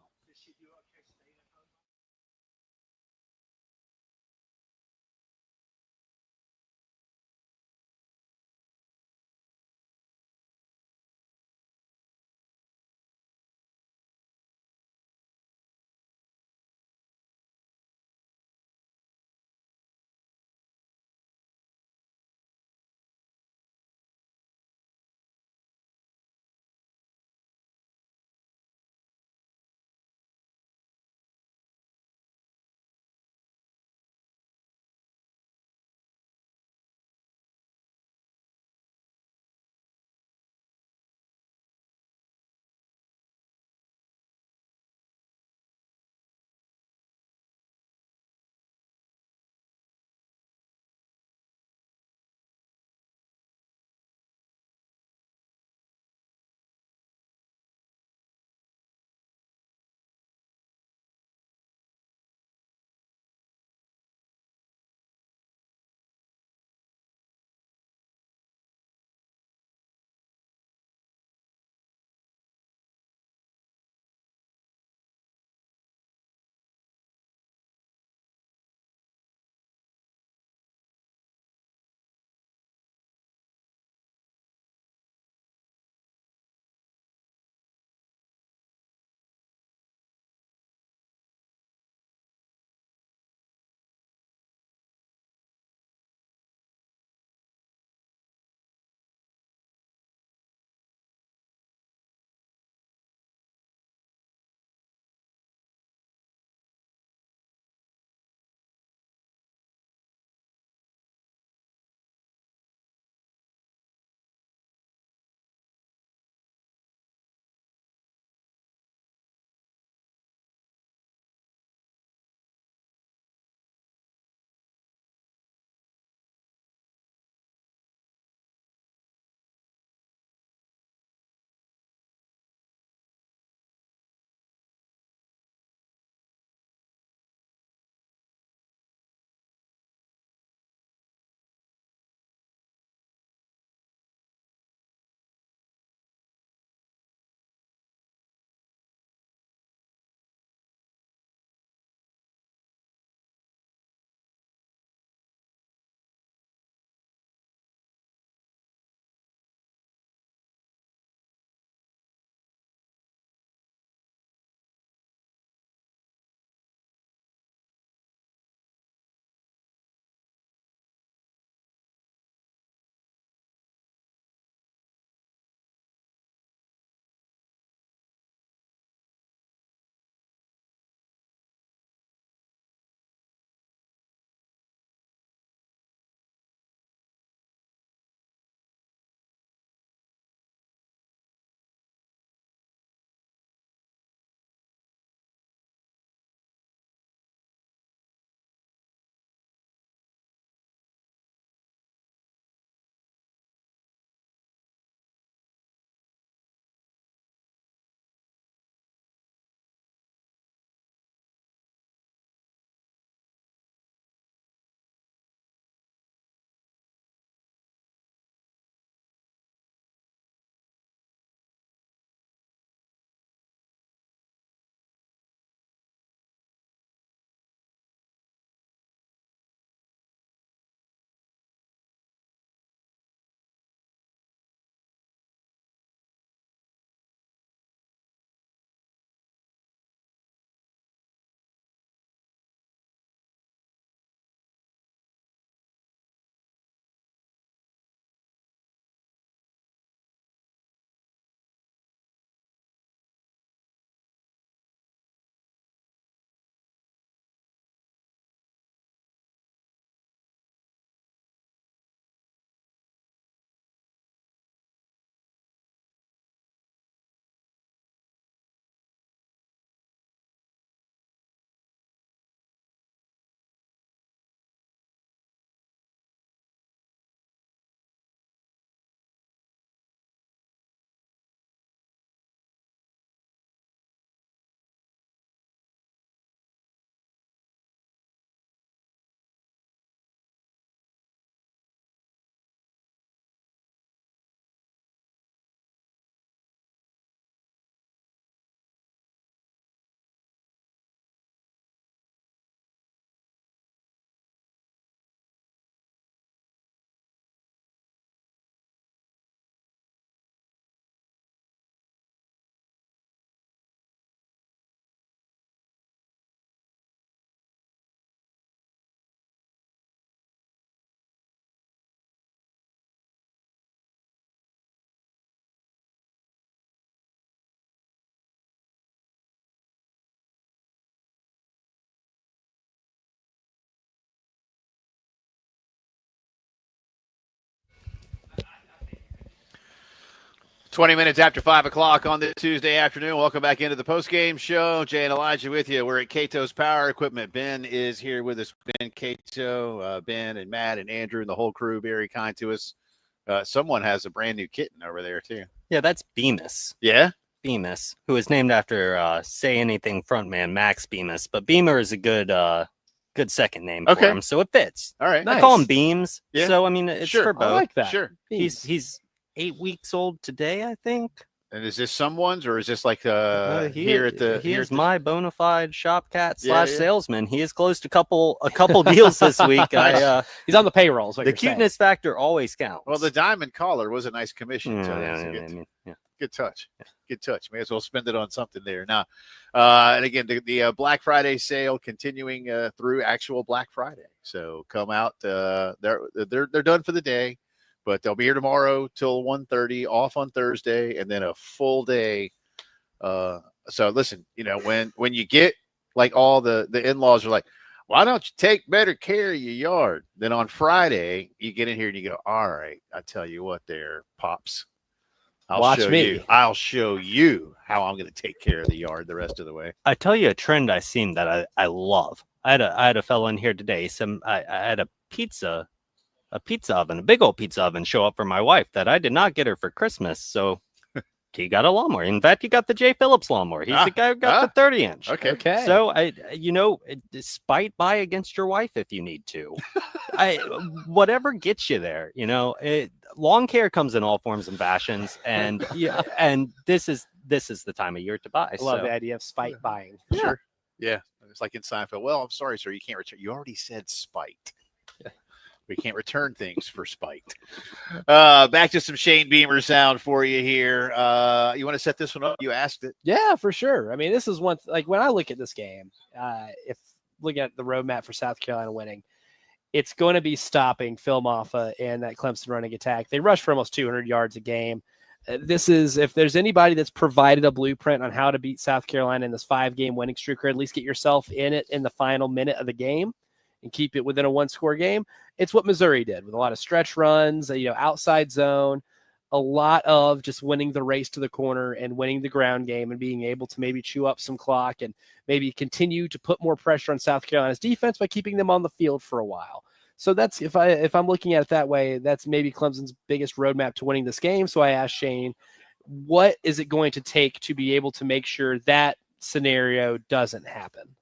20 minutes after 5 o'clock on this Tuesday afternoon. Welcome back into the postgame show. Jay and Elijah with you. We're at Catoe's Power Equipment. Ben is here with us. Ben Catoe, Ben and Matt and Andrew and the whole crew, very kind to us. Someone has a brand new kitten over there, too. Yeah, that's Bemis. Yeah? Bemis, who is named after Say Anything frontman Max Bemis. But Beamer is a good second name for him, so it fits. All right. I call him Beams. Yeah. So, I mean, it's for both. I like that. Sure. He's 8 weeks old today, I think. And is this someone's, or is this like here at the? He is my bona fide shop cat / Yeah. salesman. He has closed a couple deals this week. He's on the payroll. The cuteness factor always counts. Well, the diamond collar was a nice commission. So that's a yeah. good touch. Good touch. May as well spend it on something there. Now, and again, the Black Friday sale continuing through actual Black Friday. So come out. They're done for the day. But they'll be here tomorrow till 1:30, off on Thursday, and then a full day. So listen, when you get like all the in-laws are like, why don't you take better care of your yard? Then on Friday, you get in here and you go, all right, I tell you what there, Pops. Watch me. I'll show you how I'm going to take care of the yard the rest of the way. I tell you a trend I've seen that I love. I had a fellow in here today. I had a pizza oven, a big old pizza oven show up for my wife that I did not get her for Christmas. So he got a lawnmower. In fact, he got the J. Phillips lawnmower. He's the guy who got the 30-inch. Okay. So despite buy against your wife if you need to. Whatever gets you there, lawn care comes in all forms and fashions, and and this is the time of year to buy. I love the idea of spite buying. Sure. Yeah. It's like in Seinfeld. Well, I'm sorry, sir. You can't return. You already said spite. We can't return things for spite. Back to some Shane Beamer sound for you here. You want to set this one up? You asked it. Yeah, for sure. I mean, this is one, like when I look at this game, if looking at the roadmap for South Carolina winning, it's going to be stopping Phil Maffa and that Clemson running attack. They rush for almost 200 yards a game. This is, if there's anybody that's provided a blueprint on how to beat South Carolina in this 5-game winning streak, or at least get yourself in it in the final minute of the game and keep it within a 1-score game, it's what Missouri did with a lot of stretch runs, outside zone, a lot of just winning the race to the corner and winning the ground game and being able to maybe chew up some clock and maybe continue to put more pressure on South Carolina's defense by keeping them on the field for a while. So that's, if I'm looking at it that way, that's maybe Clemson's biggest roadmap to winning this game. So I asked Shane, what is it going to take to be able to make sure that scenario doesn't happen?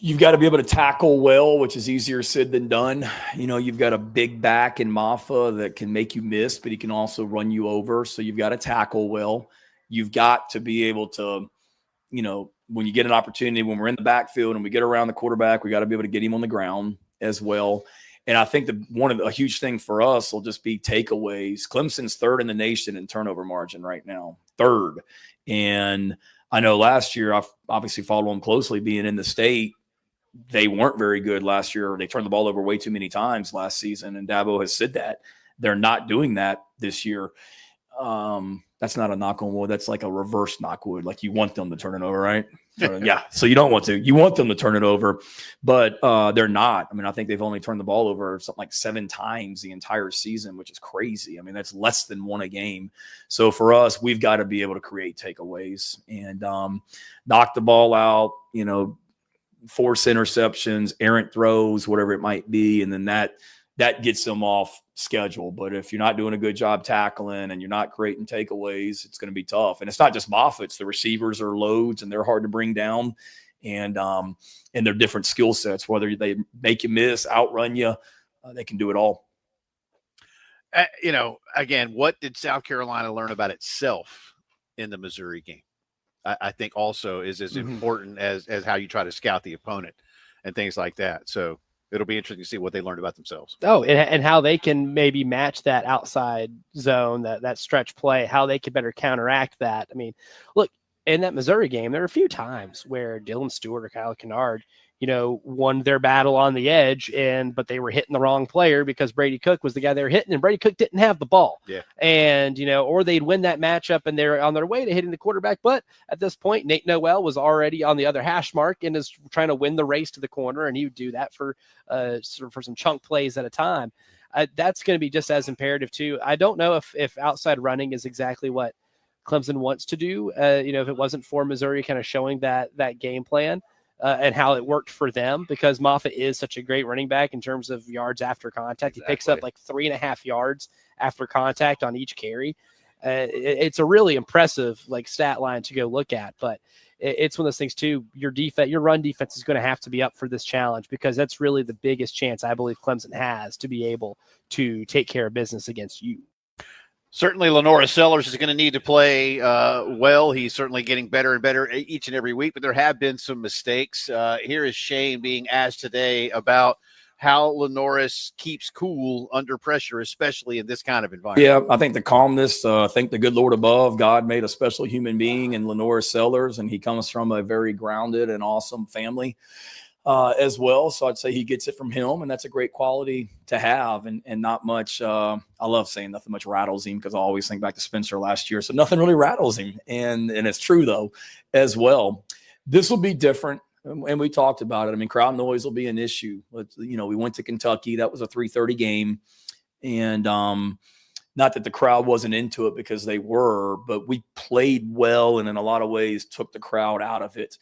You've got to be able to tackle well, which is easier said than done. You've got a big back in Maffa that can make you miss, but he can also run you over. So you've got to tackle well. You've got to be able to, when you get an opportunity, when we're in the backfield and we get around the quarterback, we got to be able to get him on the ground as well. And I think a huge thing for us will just be takeaways. Clemson's third in the nation in turnover margin right now, third. And I know last year, I've obviously followed them closely being in the state. They weren't very good last year. They turned the ball over way too many times last season, and Dabo has said that. They're not doing that this year. That's not a knock on wood. That's like a reverse knock wood. Like you want them to turn it over, right? Yeah. So you don't want to. You want them to turn it over, but they're not. I mean, I think they've only turned the ball over something like 7 times the entire season, which is crazy. I mean, that's less than 1 a game. So for us, we've got to be able to create takeaways and knock the ball out, force interceptions, errant throws, whatever it might be. And then that gets them off schedule. But if you're not doing a good job tackling and you're not creating takeaways, it's going to be tough. And it's not just Moffitt. It's the receivers are loads and they're hard to bring down. And they're different skill sets, whether they make you miss, outrun you, they can do it all. Again, what did South Carolina learn about itself in the Missouri game? I think also is as important as how you try to scout the opponent and things like that. So it'll be interesting to see what they learned about themselves. Oh, and how they can maybe match that outside zone, that stretch play, how they could better counteract that. I mean, look, in that Missouri game, there were a few times where Dylan Stewart or Kyle Kennard, won their battle on the edge, but they were hitting the wrong player because Brady Cook was the guy they were hitting, and Brady Cook didn't have the ball. Yeah. And, or they'd win that matchup and they're on their way to hitting the quarterback. But at this point, Nate Noel was already on the other hash mark and is trying to win the race to the corner, and he would do that for some chunk plays at a time. That's going to be just as imperative too. I don't know if outside running is exactly what Clemson wants to do. If it wasn't for Missouri kind of showing that game plan and how it worked for them, because Moffitt is such a great running back in terms of yards after contact. Exactly. He picks up like 3.5 yards after contact on each carry. It's a really impressive like stat line to go look at, but it's one of those things too. Your run defense is going to have to be up for this challenge, because that's really the biggest chance I believe Clemson has to be able to take care of business against you. Certainly, Lenora Sellers is going to need to play well. He's certainly getting better and better each and every week, but there have been some mistakes. Here is Shane being asked today about how Lenoris keeps cool under pressure, especially in this kind of environment. Yeah, I think the calmness, I think the good Lord above, God made a special human being in Lenora Sellers, and he comes from a very grounded and awesome family as well. So I'd say he gets it from him, and that's a great quality to have, and not much. I love saying nothing much rattles him, because I always think back to Spencer last year. So nothing really rattles him. And it's true, though, as well. This will be different. And we talked about it. I mean, crowd noise will be an issue. We went to Kentucky. That was a 3:30 game. And not that the crowd wasn't into it, because they were, but we played well and in a lot of ways took the crowd out of it.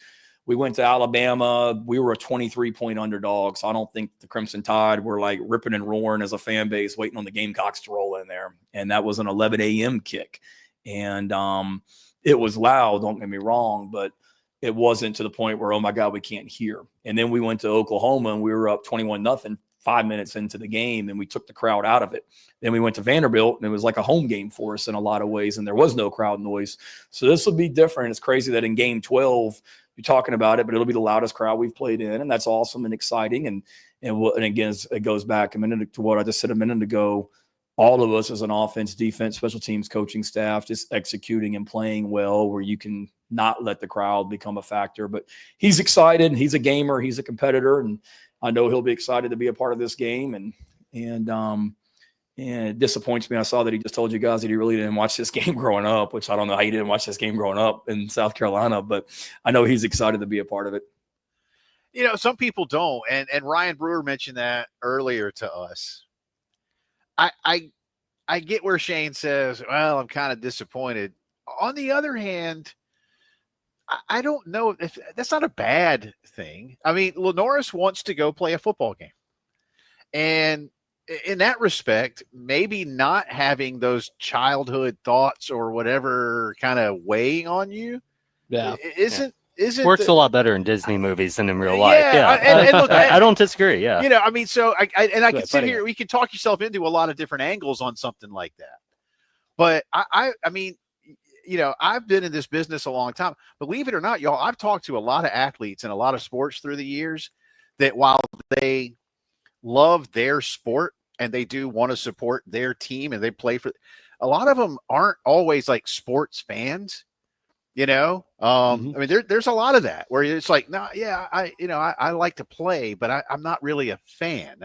We went to Alabama. We were a 23-point underdog. So I don't think the Crimson Tide were like ripping and roaring as a fan base waiting on the Gamecocks to roll in there. And that was an 11 a.m. kick. And it was loud, don't get me wrong, but it wasn't to the point where, oh my God, we can't hear. And then we went to Oklahoma and we were up 21-0 5 minutes into the game, and we took the crowd out of it. Then we went to Vanderbilt, and it was like a home game for us in a lot of ways, and there was no crowd noise. So this will be different. It's crazy that in game 12, you're talking about it, but it'll be the loudest crowd we've played in, and that's awesome and exciting. And again, it goes back to what I just said a minute ago. All of us as an offense, defense, special teams, coaching staff, just executing and playing well, where you can not let the crowd become a factor. But he's excited. He's a gamer. He's a competitor, and I know he'll be excited to be a part of this game. And it disappoints me. I saw that he just told you guys that he really didn't watch this game growing up, which I don't know how he didn't watch this game growing up in South Carolina, but I know he's excited to be a part of it. Some people don't. And Ryan Brewer mentioned that earlier to us. I get where Shane says, well, I'm kind of disappointed. On the other hand, I don't know if that's not a bad thing. I mean, Lenoris wants to go play a football game. And in that respect, maybe not having those childhood thoughts or whatever kind of weighing on you isn't works a lot better in Disney movies than in real life. Yeah. And look, I don't disagree. Yeah. I mean, so I can sit here, we can talk yourself into a lot of different angles on something like that. But I mean, I've been in this business a long time. Believe it or not, y'all, I've talked to a lot of athletes and a lot of sports through the years that while they love their sport and they do want to support their team and they play for, a lot of them aren't always like sports fans. I mean, there's a lot of that where it's like, no, yeah, I like to play, but I'm not really a fan.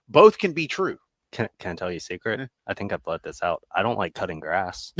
Both can be true. Can I tell you a secret? I think I've let this out. I don't like cutting grass.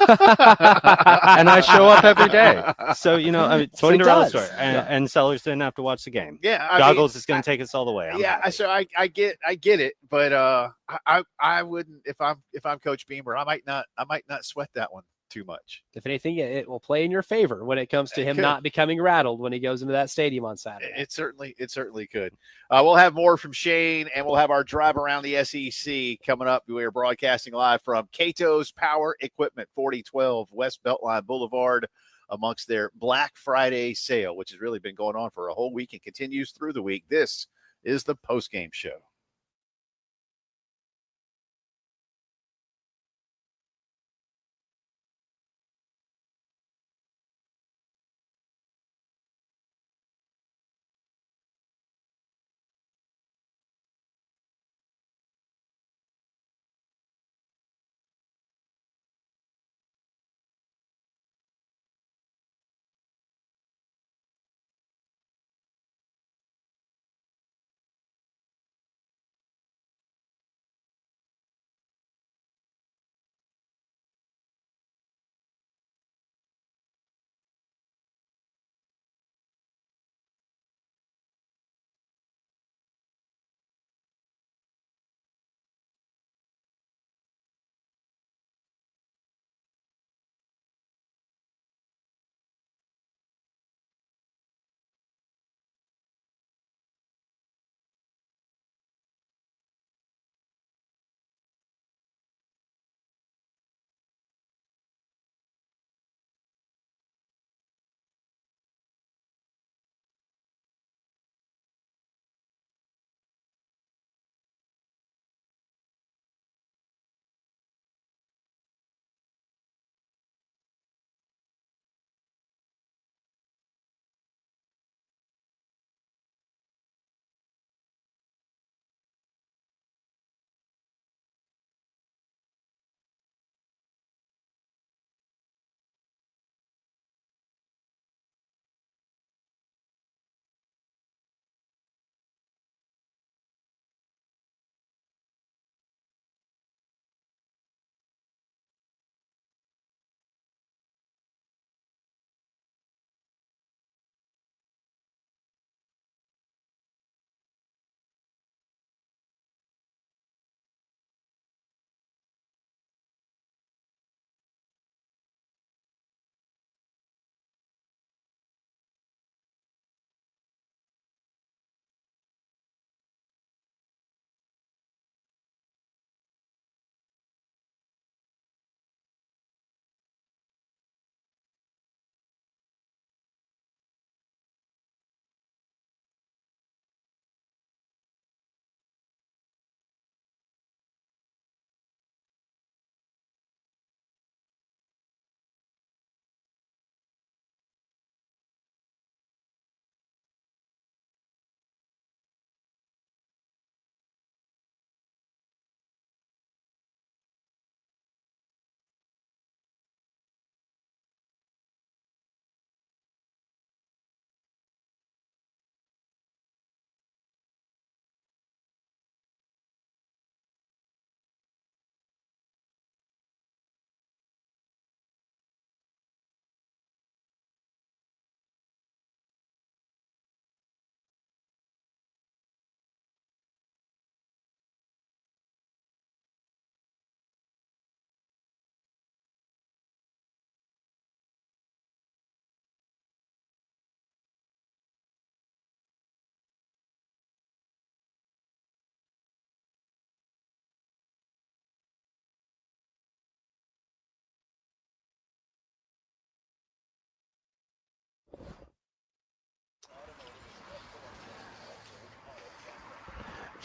And I show up every day. So, I mean, Cinderella story. And Sellers didn't have to watch the game. Yeah. Goggles is going to take us all the way. So I get it. But I wouldn't, if I'm Coach Beamer, I might not sweat that one too much. If anything, it will play in your favor when it comes to him not becoming rattled when he goes into that stadium on Saturday. It certainly could. We'll have more from Shane, and we'll have our drive around the SEC coming up. We are broadcasting live from Catoe's Power Equipment, 4012 West Beltline Boulevard, amongst their Black Friday sale, which has really been going on for a whole week and continues through the week. This is the Postgame Show.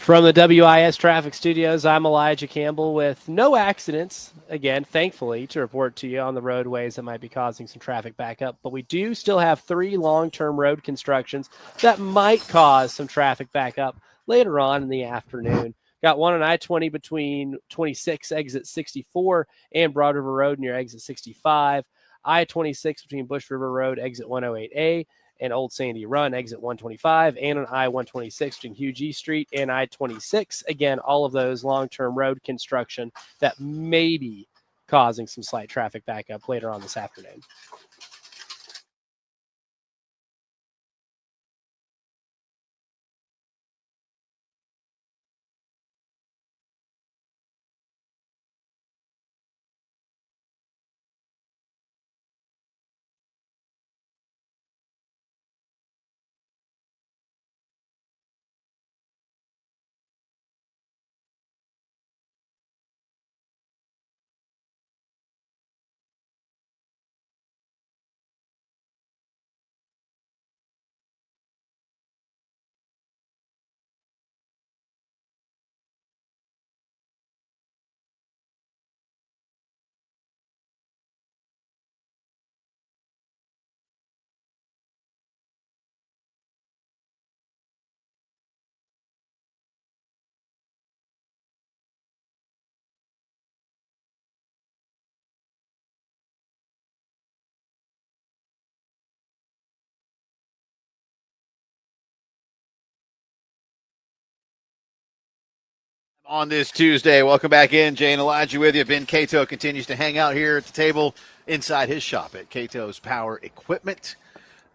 From the WIS Traffic Studios, I'm Elijah Campbell with no accidents, again, thankfully, to report to you on the roadways that might be causing some traffic backup. But we do still have 3 long-term road constructions that might cause some traffic backup later on in the afternoon. Got one on I-20 between 26 exit 64 and Broad River Road near exit 65. I-26 between Bush River Road, exit 108A, and Old Sandy Run, exit 125, and on I-126 between Hugh Street and I-26. Again, all of those long-term road construction that may be causing some slight traffic backup later on this afternoon. On this Tuesday, welcome back in. Jay and Elijah with you. Ben Catoe continues to hang out here at the table inside his shop at Catoe's Power Equipment.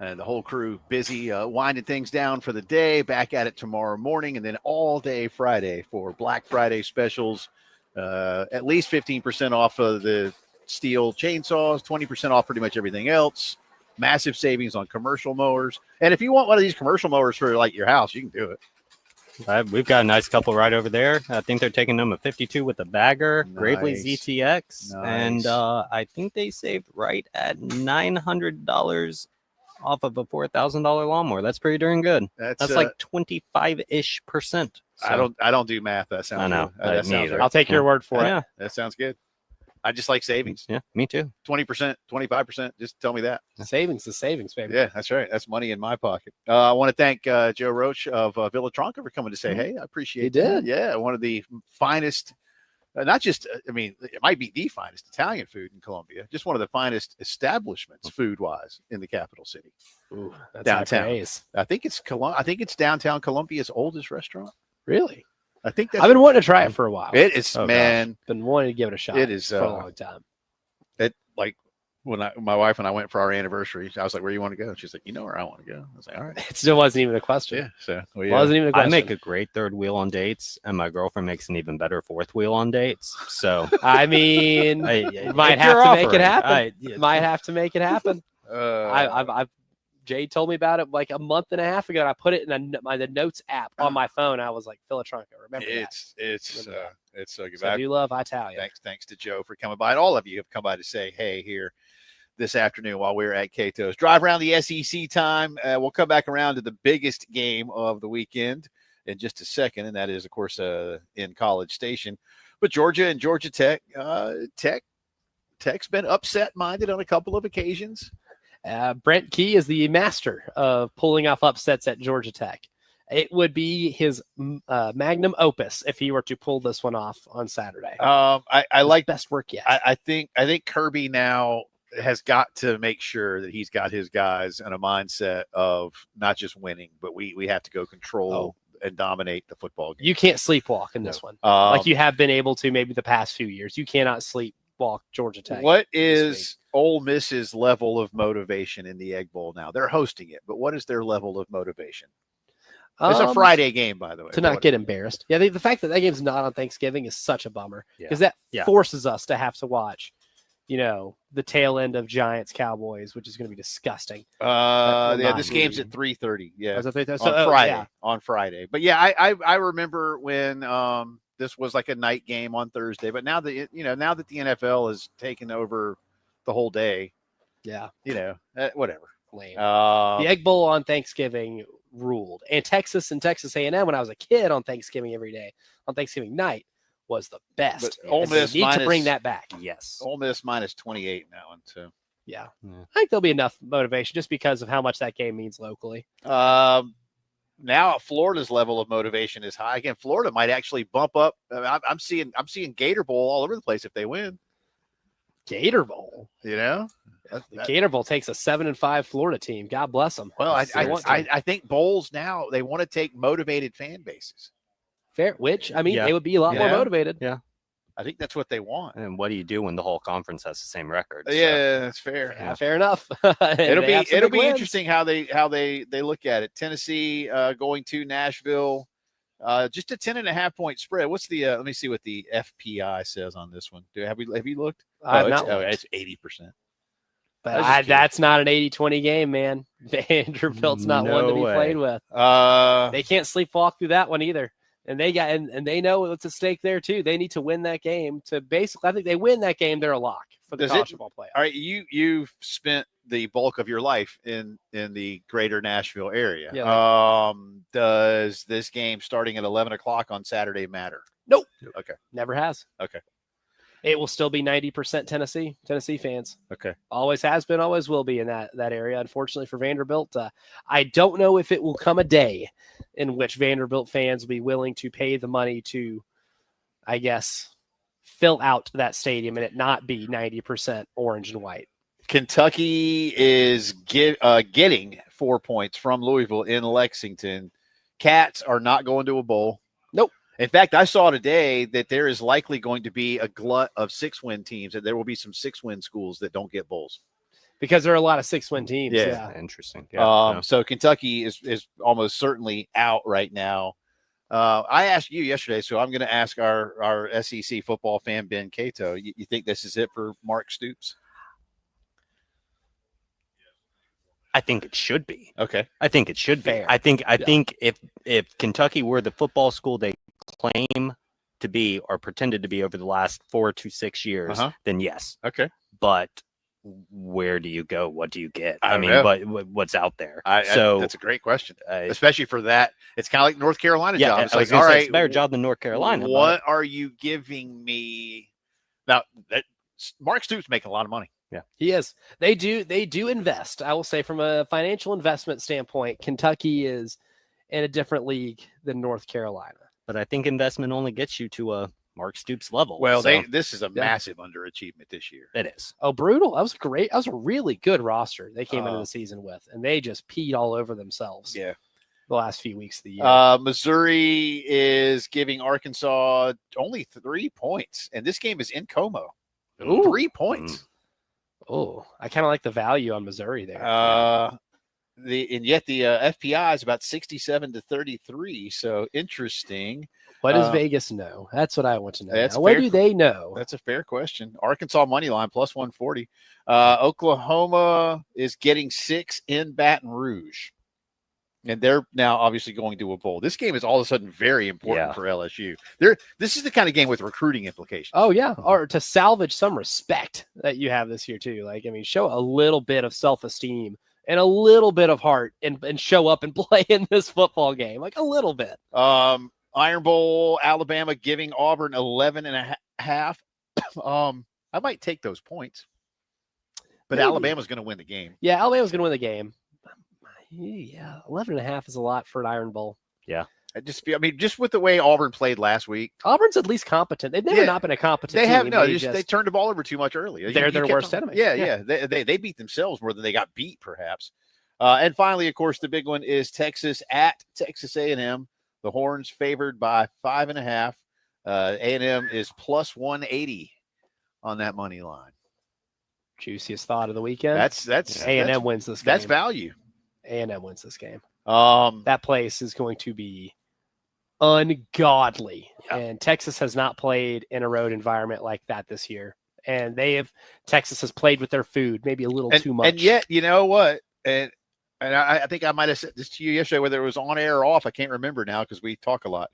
And the whole crew busy winding things down for the day. Back at it tomorrow morning and then all day Friday for Black Friday specials. At least 15% off of the steel chainsaws, 20% off pretty much everything else. Massive savings on commercial mowers. And if you want one of these commercial mowers for like your house, you can do it. We've got a nice couple right over there. I think they're taking them a 52 with a bagger, Gravely Nice. ZTX, Nice. and I think they saved right at $900 off of a $4,000 lawnmower. That's pretty darn good. That's like 25-ish%. So, I don't do math. That sounds I know. good. That Me sounds either. right. I'll take your word for it. Yeah, That sounds good. I just like savings. yeah, me too. 20%, 25%. Just tell me that. Savings is savings, baby. Yeah, that's right. That's money in my pocket. I want to thank Joe Roach of Villa Tronca for coming to say, hey, I appreciate He that. did. Yeah, one of the finest, not just, I mean, it might be the finest Italian food in Columbia, just one of the finest establishments food-wise in the capital city. Ooh, that's Downtown. high praise. I think it's downtown Columbia's oldest restaurant. Really? I think that's I've been wanting to try it for a while. it is, Oh, man. Been wanting to give it a shot. It is, for a long time. It like when my wife and I went for our anniversary, I was like, where do you want to go? She's like, you know where I want to go. I was like, all right. It still wasn't even a question. Yeah. So Wasn't even a I question. make a great third wheel on dates, and my girlfriend makes an even better fourth wheel on dates. So I mean, might if have you're to make it offering, happen. Might have to make it happen. I've Jay told me about it like a month and a half ago, and I put it in the notes app on my phone. I was like, Philatronca, remember that. it's so good. So I do love Italia. Thanks to Joe for coming by, and all of you have come by to say hey here this afternoon while we're at Catoe's. Drive around the SEC time. We'll come back around to the biggest game of the weekend in just a second, and that is, of course, in College Station. But Georgia and Georgia Tech, Tech's been upset-minded on a couple of occasions. Brent Key is the master of pulling off upsets at Georgia Tech. It would be his magnum opus if he were to pull this one off on Saturday. I like best work yet. I think Kirby now has got to make sure that he's got his guys in a mindset of not just winning, but we have to go control and dominate the football game. You can't sleepwalk in this one, like you have been able to maybe the past few years. You cannot sleepwalk Georgia Tech. What is Ole Miss's level of motivation in the Egg Bowl now? They're hosting it, but what is their level of motivation? It's a Friday game, by the way. To not get embarrassed. Yeah, the fact that game's not on Thanksgiving is such a bummer because that Yeah. forces us to have to watch, the tail end of Giants Cowboys, which is going to be disgusting. This game's at 3:30. Yeah, On Friday. On Friday. But yeah, I remember when this was like a night game on Thursday. But now that now that the NFL has taken over the whole day, Yeah, whatever. lame. The Egg Bowl on Thanksgiving ruled. And Texas and Texas A&M, when I was a kid on Thanksgiving every day, on Thanksgiving night, was the best. But Ole And they Miss need to bring that back. Yes. Ole Miss minus 28 in that one too. Yeah. Yeah. I think there'll be enough motivation just because of how much that game means locally. Now Florida's level of motivation is high. Again, Florida might actually bump up. I'm seeing Gator Bowl all over the place if they win. Gator Bowl. You know, The Gator Bowl takes a 7-5 Florida team. God bless them. well, I think bowls now they want to take motivated fan bases. Fair, which I mean, Yeah. they would be a lot more Yeah. motivated. Yeah. I think that's what they want. And what do you do when the whole conference has the same record? So, Yeah, that's fair. Yeah, fair enough. It'll They have some be big wins. interesting how they look at it. Tennessee going to Nashville, just a 10.5-point spread. What's the? Let me see what the FPI says on this one. Have you looked? I've not looked. It's 80%. But that's not an 80-20 game, man. Vanderbilt's not one to be No way. played with. They can't sleepwalk through that one either. And they got and they know what's at stake there too. They need to win that game to basically. I think they win that game, they're a lock for the college football playoff. All right, you've spent the bulk of your life in the greater Nashville area. Yeah. Does this game starting at 11 o'clock on Saturday matter? Nope. Okay. Never has. Okay. It will still be 90% Tennessee fans. Okay. Always has been, always will be in that area. Unfortunately for Vanderbilt, I don't know if it will come a day in which Vanderbilt fans will be willing to pay the money to, I guess, fill out that stadium and it not be 90% orange and white. Kentucky is getting 4 points from Louisville in Lexington. Cats are not going to a bowl. Nope. In fact, I saw today that there is likely going to be a glut of 6-win teams, and there will be some 6-win schools that don't get bowls. Because there are a lot of 6-win teams. Yeah. Yeah. Interesting. Yeah. So Kentucky is almost certainly out right now. I asked you yesterday, so I'm going to ask our SEC football fan, Ben Catoe. You think this is it for Mark Stoops? I think it should be. Okay. I think it should Fair. be. I think if Kentucky were the football school they claim to be or pretended to be over the last 4 to 6 years, then yes. Okay. But where do you go? What do you get? I mean, know. what's out there? So that's a great question, especially for that. It's kind of like North Carolina job. It's like, all right, it's a better job than North Carolina. What are you giving me? Now, Mark Stoops making a lot of money. Yeah, he is. They do invest. I will say from a financial investment standpoint, Kentucky is in a different league than North Carolina. But I think investment only gets you to a Mark Stoops level. Well, so. this is a massive underachievement this year. It is. Oh, brutal. That was a really good roster they came into the season with, and they just peed all over themselves. Yeah. The last few weeks of the year. Missouri is giving Arkansas only 3 points, and this game is in Como. Ooh. 3 points. Oh, I kind of like the value on Missouri there. And yet the FPI is about 67 to 33. So interesting. What does Vegas know? That's what I want to know. That's what do they know? That's a fair question. Arkansas money line plus 140. Oklahoma is getting 6 in Baton Rouge. And they're now obviously going to a bowl. This game is all of a sudden very important for LSU. This is the kind of game with recruiting implications. Oh, yeah. Or to salvage some respect that you have this year, too. Like, I mean, show a little bit of self-esteem and a little bit of heart and show up and play in this football game. Like, a little bit. Iron Bowl, Alabama giving Auburn 11.5. I might take those points. But Maybe. Alabama's going to win the game. Yeah, Alabama's going to win the game. Yeah, 11.5 is a lot for an Iron Bowl. Yeah. Just with the way Auburn played last week. Auburn's at least competent. They've never not been a competent team. They have no. They turned the ball over too much early. They're their worst enemy. Yeah. They beat themselves more than they got beat, perhaps. And finally, of course, the big one is Texas at Texas A&M. The Horns favored by 5.5. A&M is plus 180 on that money line. Juiciest thought of the weekend. That's A&M wins this game. That's value. A&M wins this game. That place is going to be ungodly. Yeah. And Texas has not played in a road environment like that this year. And Texas has played with their food, maybe a little too much. And yet, you know what? And I think I might have said this to you yesterday, whether it was on air or off. I can't remember now because we talk a lot.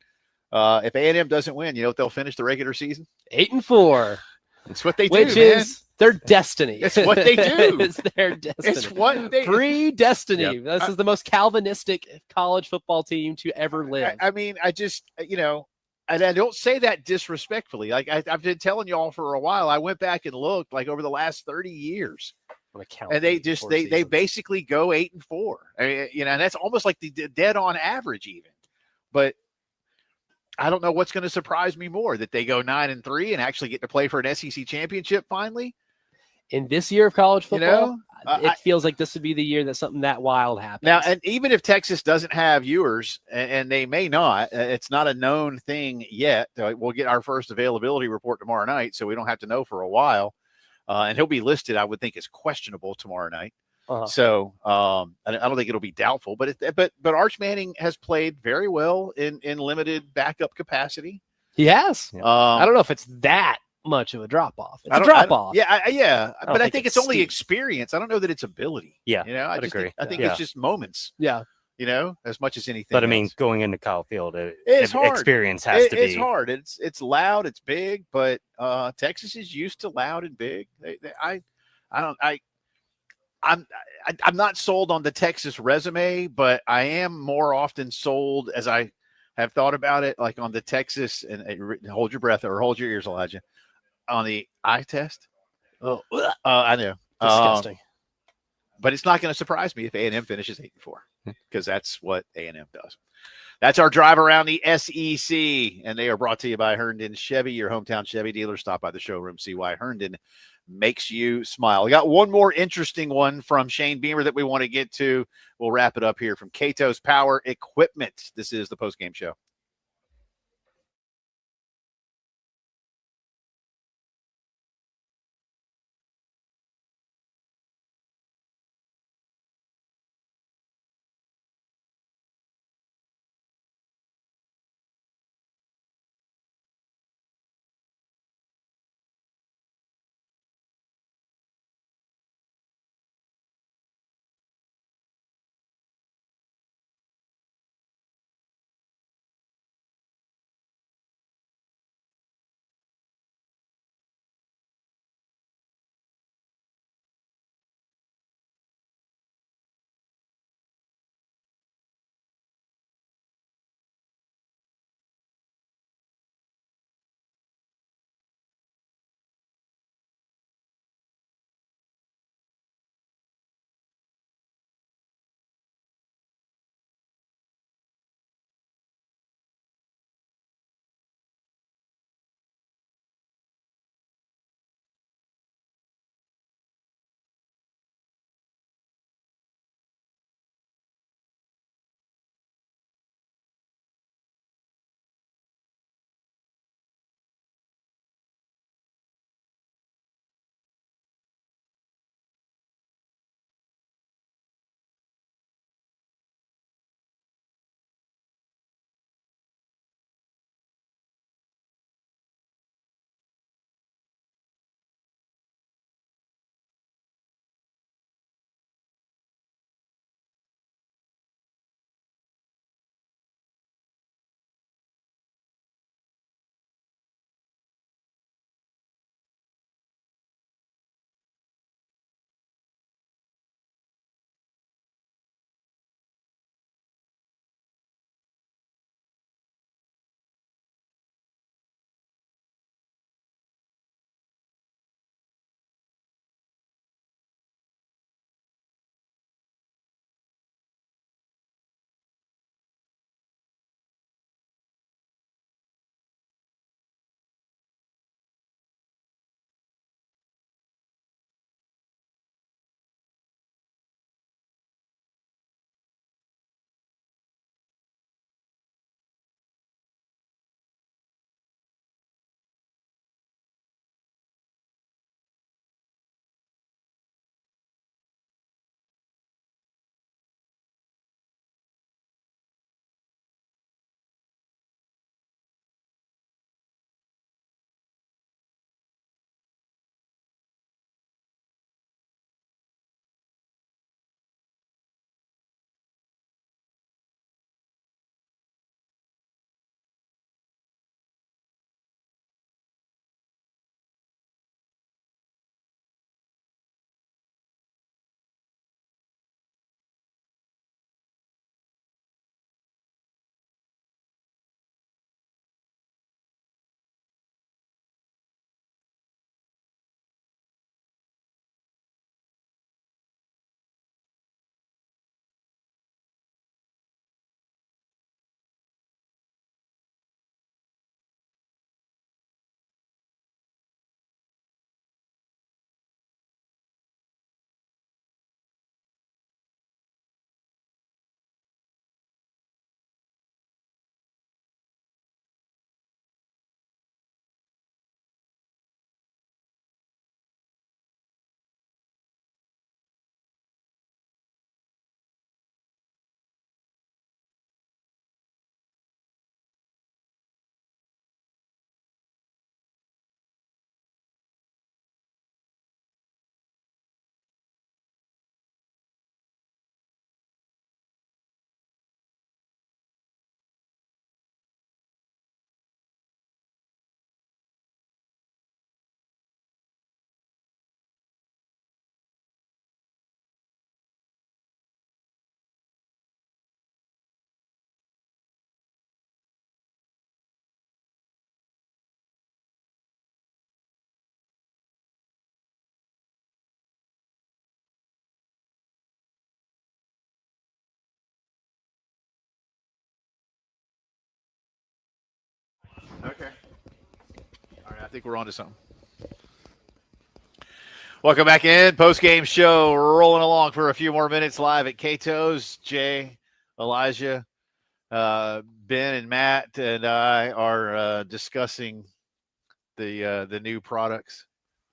If A&M doesn't win, you know what they'll finish the regular season? 8-4. That's what they do, Which is Their destiny. It's what they do. It's their destiny. It's what they predestiny. This is the most Calvinistic college football team to ever live. I mean, I just, and I don't say that disrespectfully. Like I've been telling y'all for a while. I went back and looked like over the last 30 years, and they basically go 8-4. And that's almost like the dead on average even. But I don't know what's going to surprise me more, that they go 9-3 and actually get to play for an SEC championship finally. In this year of college football, it feels like this would be the year that something that wild happens. Now, and even if Texas doesn't have Ewers, and they may not, it's not a known thing yet. We'll get our first availability report tomorrow night, so we don't have to know for a while. And he'll be listed, I would think, as questionable tomorrow night. So I don't think it'll be doubtful. But Arch Manning has played very well in limited backup capacity. He has. I don't know if it's that much of a drop off. It's a drop off. Yeah. But I think it's only experience. I don't know that it's ability. Yeah. I agree. I think it's just moments. Yeah. As much as anything. But I mean, going into Kyle Field, it's hard. Experience has to be. It's hard. It's loud. It's big. But Texas is used to loud and big. I'm not sold on the Texas resume, but I am more often sold, as I have thought about it, like on the Texas, and hold your breath or hold your ears, Elijah, on the eye test. Oh, I know. Disgusting. But it's not going to surprise me if A&M finishes 8-4, because that's what A&M does. That's our drive around the SEC, and they are brought to you by Herndon Chevy, your hometown Chevy dealer. Stop by the showroom, see why Herndon makes you smile. We got one more interesting one from Shane Beamer that we want to get to. We'll wrap it up here from Catoe's Power Equipment. This is the Postgame Show. Okay. All right, I think we're on to something. Welcome back in. Post-game show rolling along for a few more minutes live at Catoe's. Jay, Elijah, Ben, and Matt and I are discussing the new products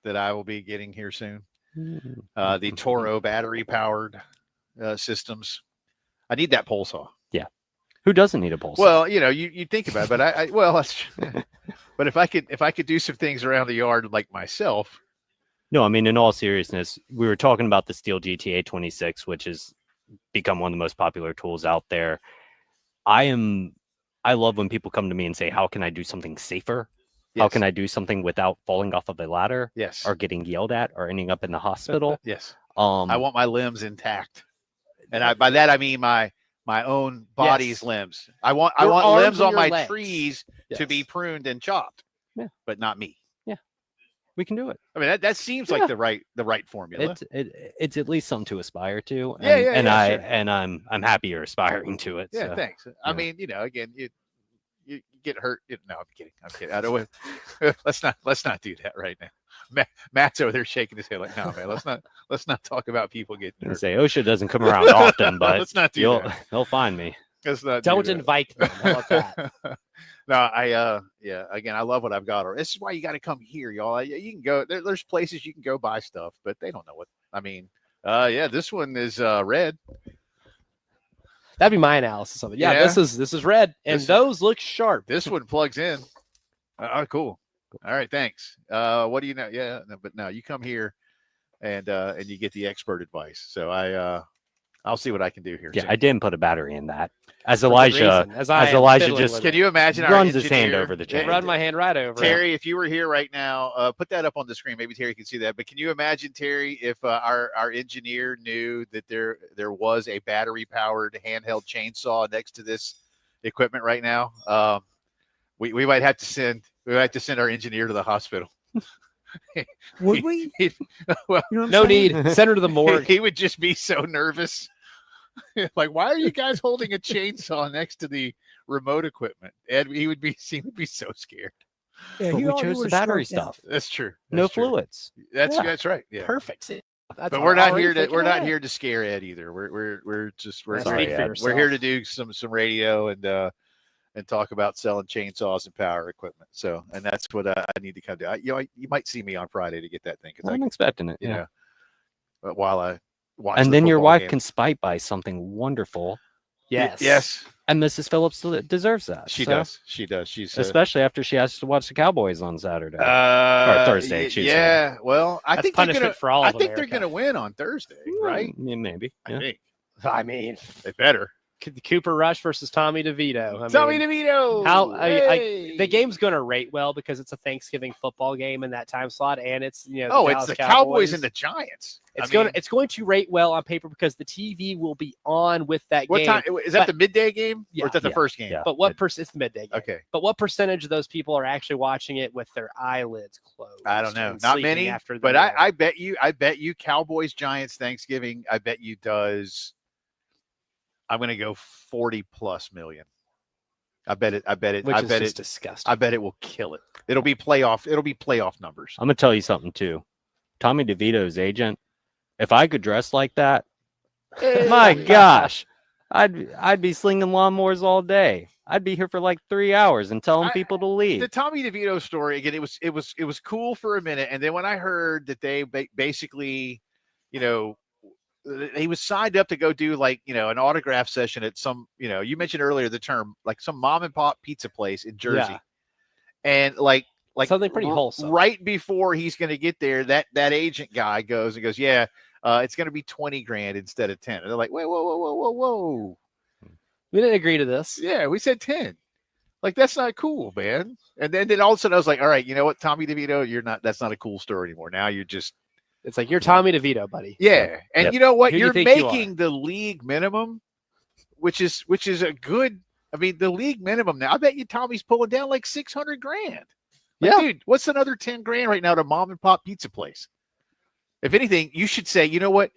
that I will be getting here soon. The Toro battery-powered systems. I need that pole saw. Yeah. Who doesn't need a pole saw? Well, you think about it, but but if I could do some things around the yard like myself. No, I mean, in all seriousness, we were talking about the Steel GTA 26, which has become one of the most popular tools out there. I love when people come to me and say, how can I do something safer? Yes. How can I do something without falling off of a ladder? Yes. Or getting yelled at or ending up in the hospital? Yes. I want my limbs intact. And by that I mean my own body's limbs. I want limbs on my legs. trees to be pruned and chopped. Yeah. But not me. We can do it. I mean that seems like the right formula. It's at least something to aspire to. And, I'm happy you're aspiring to it. Yeah, so, thanks. I mean, again, you get hurt. No, I'm kidding. I don't. Let's not do that right now. Matt's over there shaking his head like, no, man. Let's not talk about people getting hurt. Say OSHA doesn't come around often, but let's not do that. They'll find me. Let's not Don't invite them. How about that? No, again, I love what I've got. This is why you got to come here, y'all. You can go there's places you can go buy stuff, but they don't know what I mean. This one is red. That'd be my analysis of it. Yeah. This is red, and those look sharp. This one plugs in. Cool. All right, thanks. What do you know? Yeah, but no, you come here and you get the expert advice. So I'll see what I can do here. Yeah, soon. I didn't put a battery in that. As Elijah just can you imagine runs his hand over the chain. Run my hand right over. Terry, if you were here right now, put that up on the screen. Maybe Terry can see that. But can you imagine, Terry, if our engineer knew that there was a battery-powered handheld chainsaw next to this equipment right now? We might have to send our engineer to the hospital. Would we? Well, no need. Send her to the morgue. He would just be so nervous. Like, why are you guys holding a chainsaw next to the remote equipment? And he would be so scared. Yeah, but we chose the battery stuff. That's true. No fluids. That's right. Yeah. Perfect. But we're not here to scare Ed either. We're here to do some radio and talk about selling chainsaws and power equipment. So, and that's what I need to come to. You might see me on Friday to get that thing. I'm expecting it. But while I watch, and then your wife can spite buy something wonderful. Yes. And Mrs. Phillips deserves that. She does. She's especially after she has to watch the Cowboys on Saturday or Thursday. Yeah. Well, I think punishment for all. I think they're going to win on Thursday, right? Yeah, maybe. Yeah. I mean, they better. Cooper Rush versus Tommy DeVito. DeVito. The game's going to rate well because it's a Thanksgiving football game in that time slot, and it's it's the Cowboys and the Giants. It's going to rate well on paper because the TV will be on with that game. What time is that? The midday game, or is that the first game? Yeah. But what it's the midday game. Okay. But what percentage of those people are actually watching it with their eyelids closed? I don't know. Not many. But I bet you Cowboys Giants Thanksgiving. I bet you does. I'm going to go 40+ million. I bet it. Disgusting. I bet it will kill it. It'll be playoff numbers. I'm going to tell you something too. Tommy DeVito's agent. If I could dress like that, my gosh, I'd be slinging lawnmowers all day. I'd be here for like 3 hours and telling people to leave. The Tommy DeVito story again. It was cool for a minute, and then when I heard that they basically, he was signed up to go do an autograph session at some, you mentioned earlier the term, like some mom and pop pizza place in Jersey. Yeah. And like something pretty wholesome. Right before he's going to get there, that agent guy goes, yeah, it's going to be $20,000 instead of 10. And they're like, wait, whoa. We didn't agree to this. Yeah, we said 10. Like, that's not cool, man. And then all of a sudden I was like, all right, you know what, Tommy DeVito, that's not a cool story anymore. Now you're just. It's like you're Tommy DeVito, buddy. Yeah, and you know what? You're making the league minimum, which is a good. I mean, the league minimum now. I bet you Tommy's pulling down like $600,000. Dude, what's another $10,000 right now to mom and pop pizza place? If anything, you should say, you know what?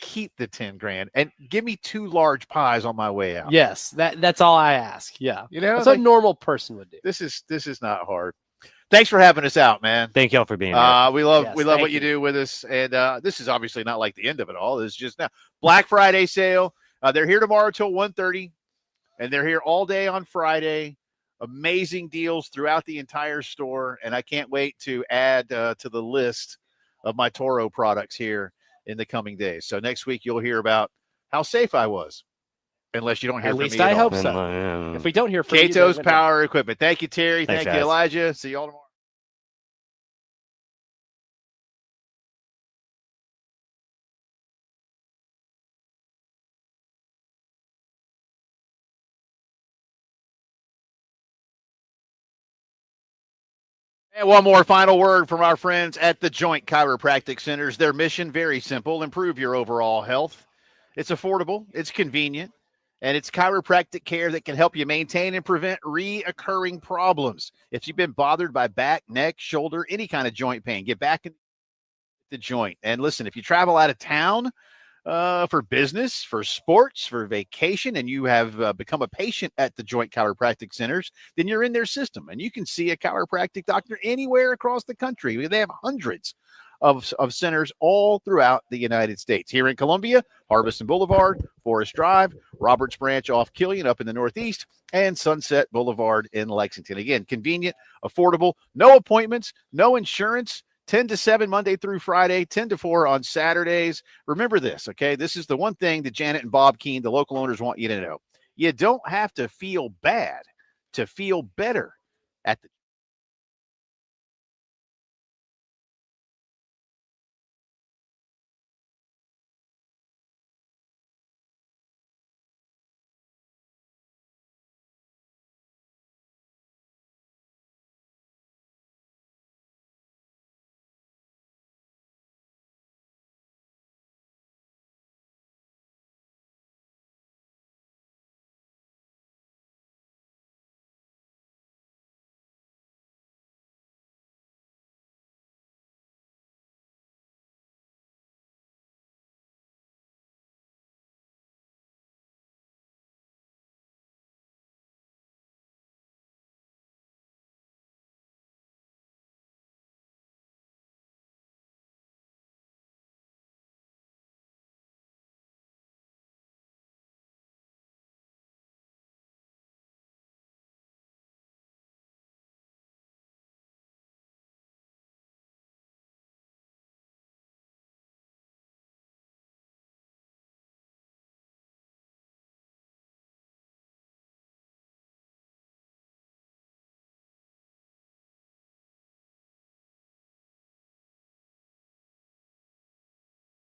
keep the 10 grand and give me 2 large pies on my way out. Yes, that's all I ask. Yeah, You know, that's like, what a normal person would do. this is not hard. Thanks for having us out, man. Thank y'all for being here. We love Yes, we love thank what you you. do with us, and this is obviously not like the end of it all. This is just now Black Friday sale. They're here tomorrow till 1:30, and they're here all day on Friday. Amazing deals throughout the entire store, and I can't wait to add to the list of my Toro products here in the coming days. So next week you'll hear about how safe I was, unless you don't hear At from least me at I all. hope so. If we don't hear from you, Catoe's then- Power Equipment. Thank you, Terry. Thanks, Thank you, guys. Elijah. See y'all tomorrow. And one more final word from our friends at the Joint Chiropractic Centers. Their mission, very simple: improve your overall health. It's affordable, it's convenient, and it's chiropractic care that can help you maintain and prevent reoccurring problems. If you've been bothered by back, neck, shoulder, any kind of joint pain, get back in the joint. And listen, if you travel out of town for business, for sports, for vacation, and you have become a patient at the Joint Chiropractic Centers, then you're in their system, and you can see a chiropractic doctor anywhere across the country. They have hundreds of centers all throughout the United States. Here in Columbia, Harbison Boulevard, Forest Drive, Roberts Branch off Killian up in the Northeast, and Sunset Boulevard in Lexington. Again, convenient, affordable, no appointments, no insurance. 10 to 7 Monday through Friday, 10 to 4 on Saturdays. Remember this, okay? This is the one thing that Janet and Bob Keene, the local owners, want you to know. You don't have to feel bad to feel better at the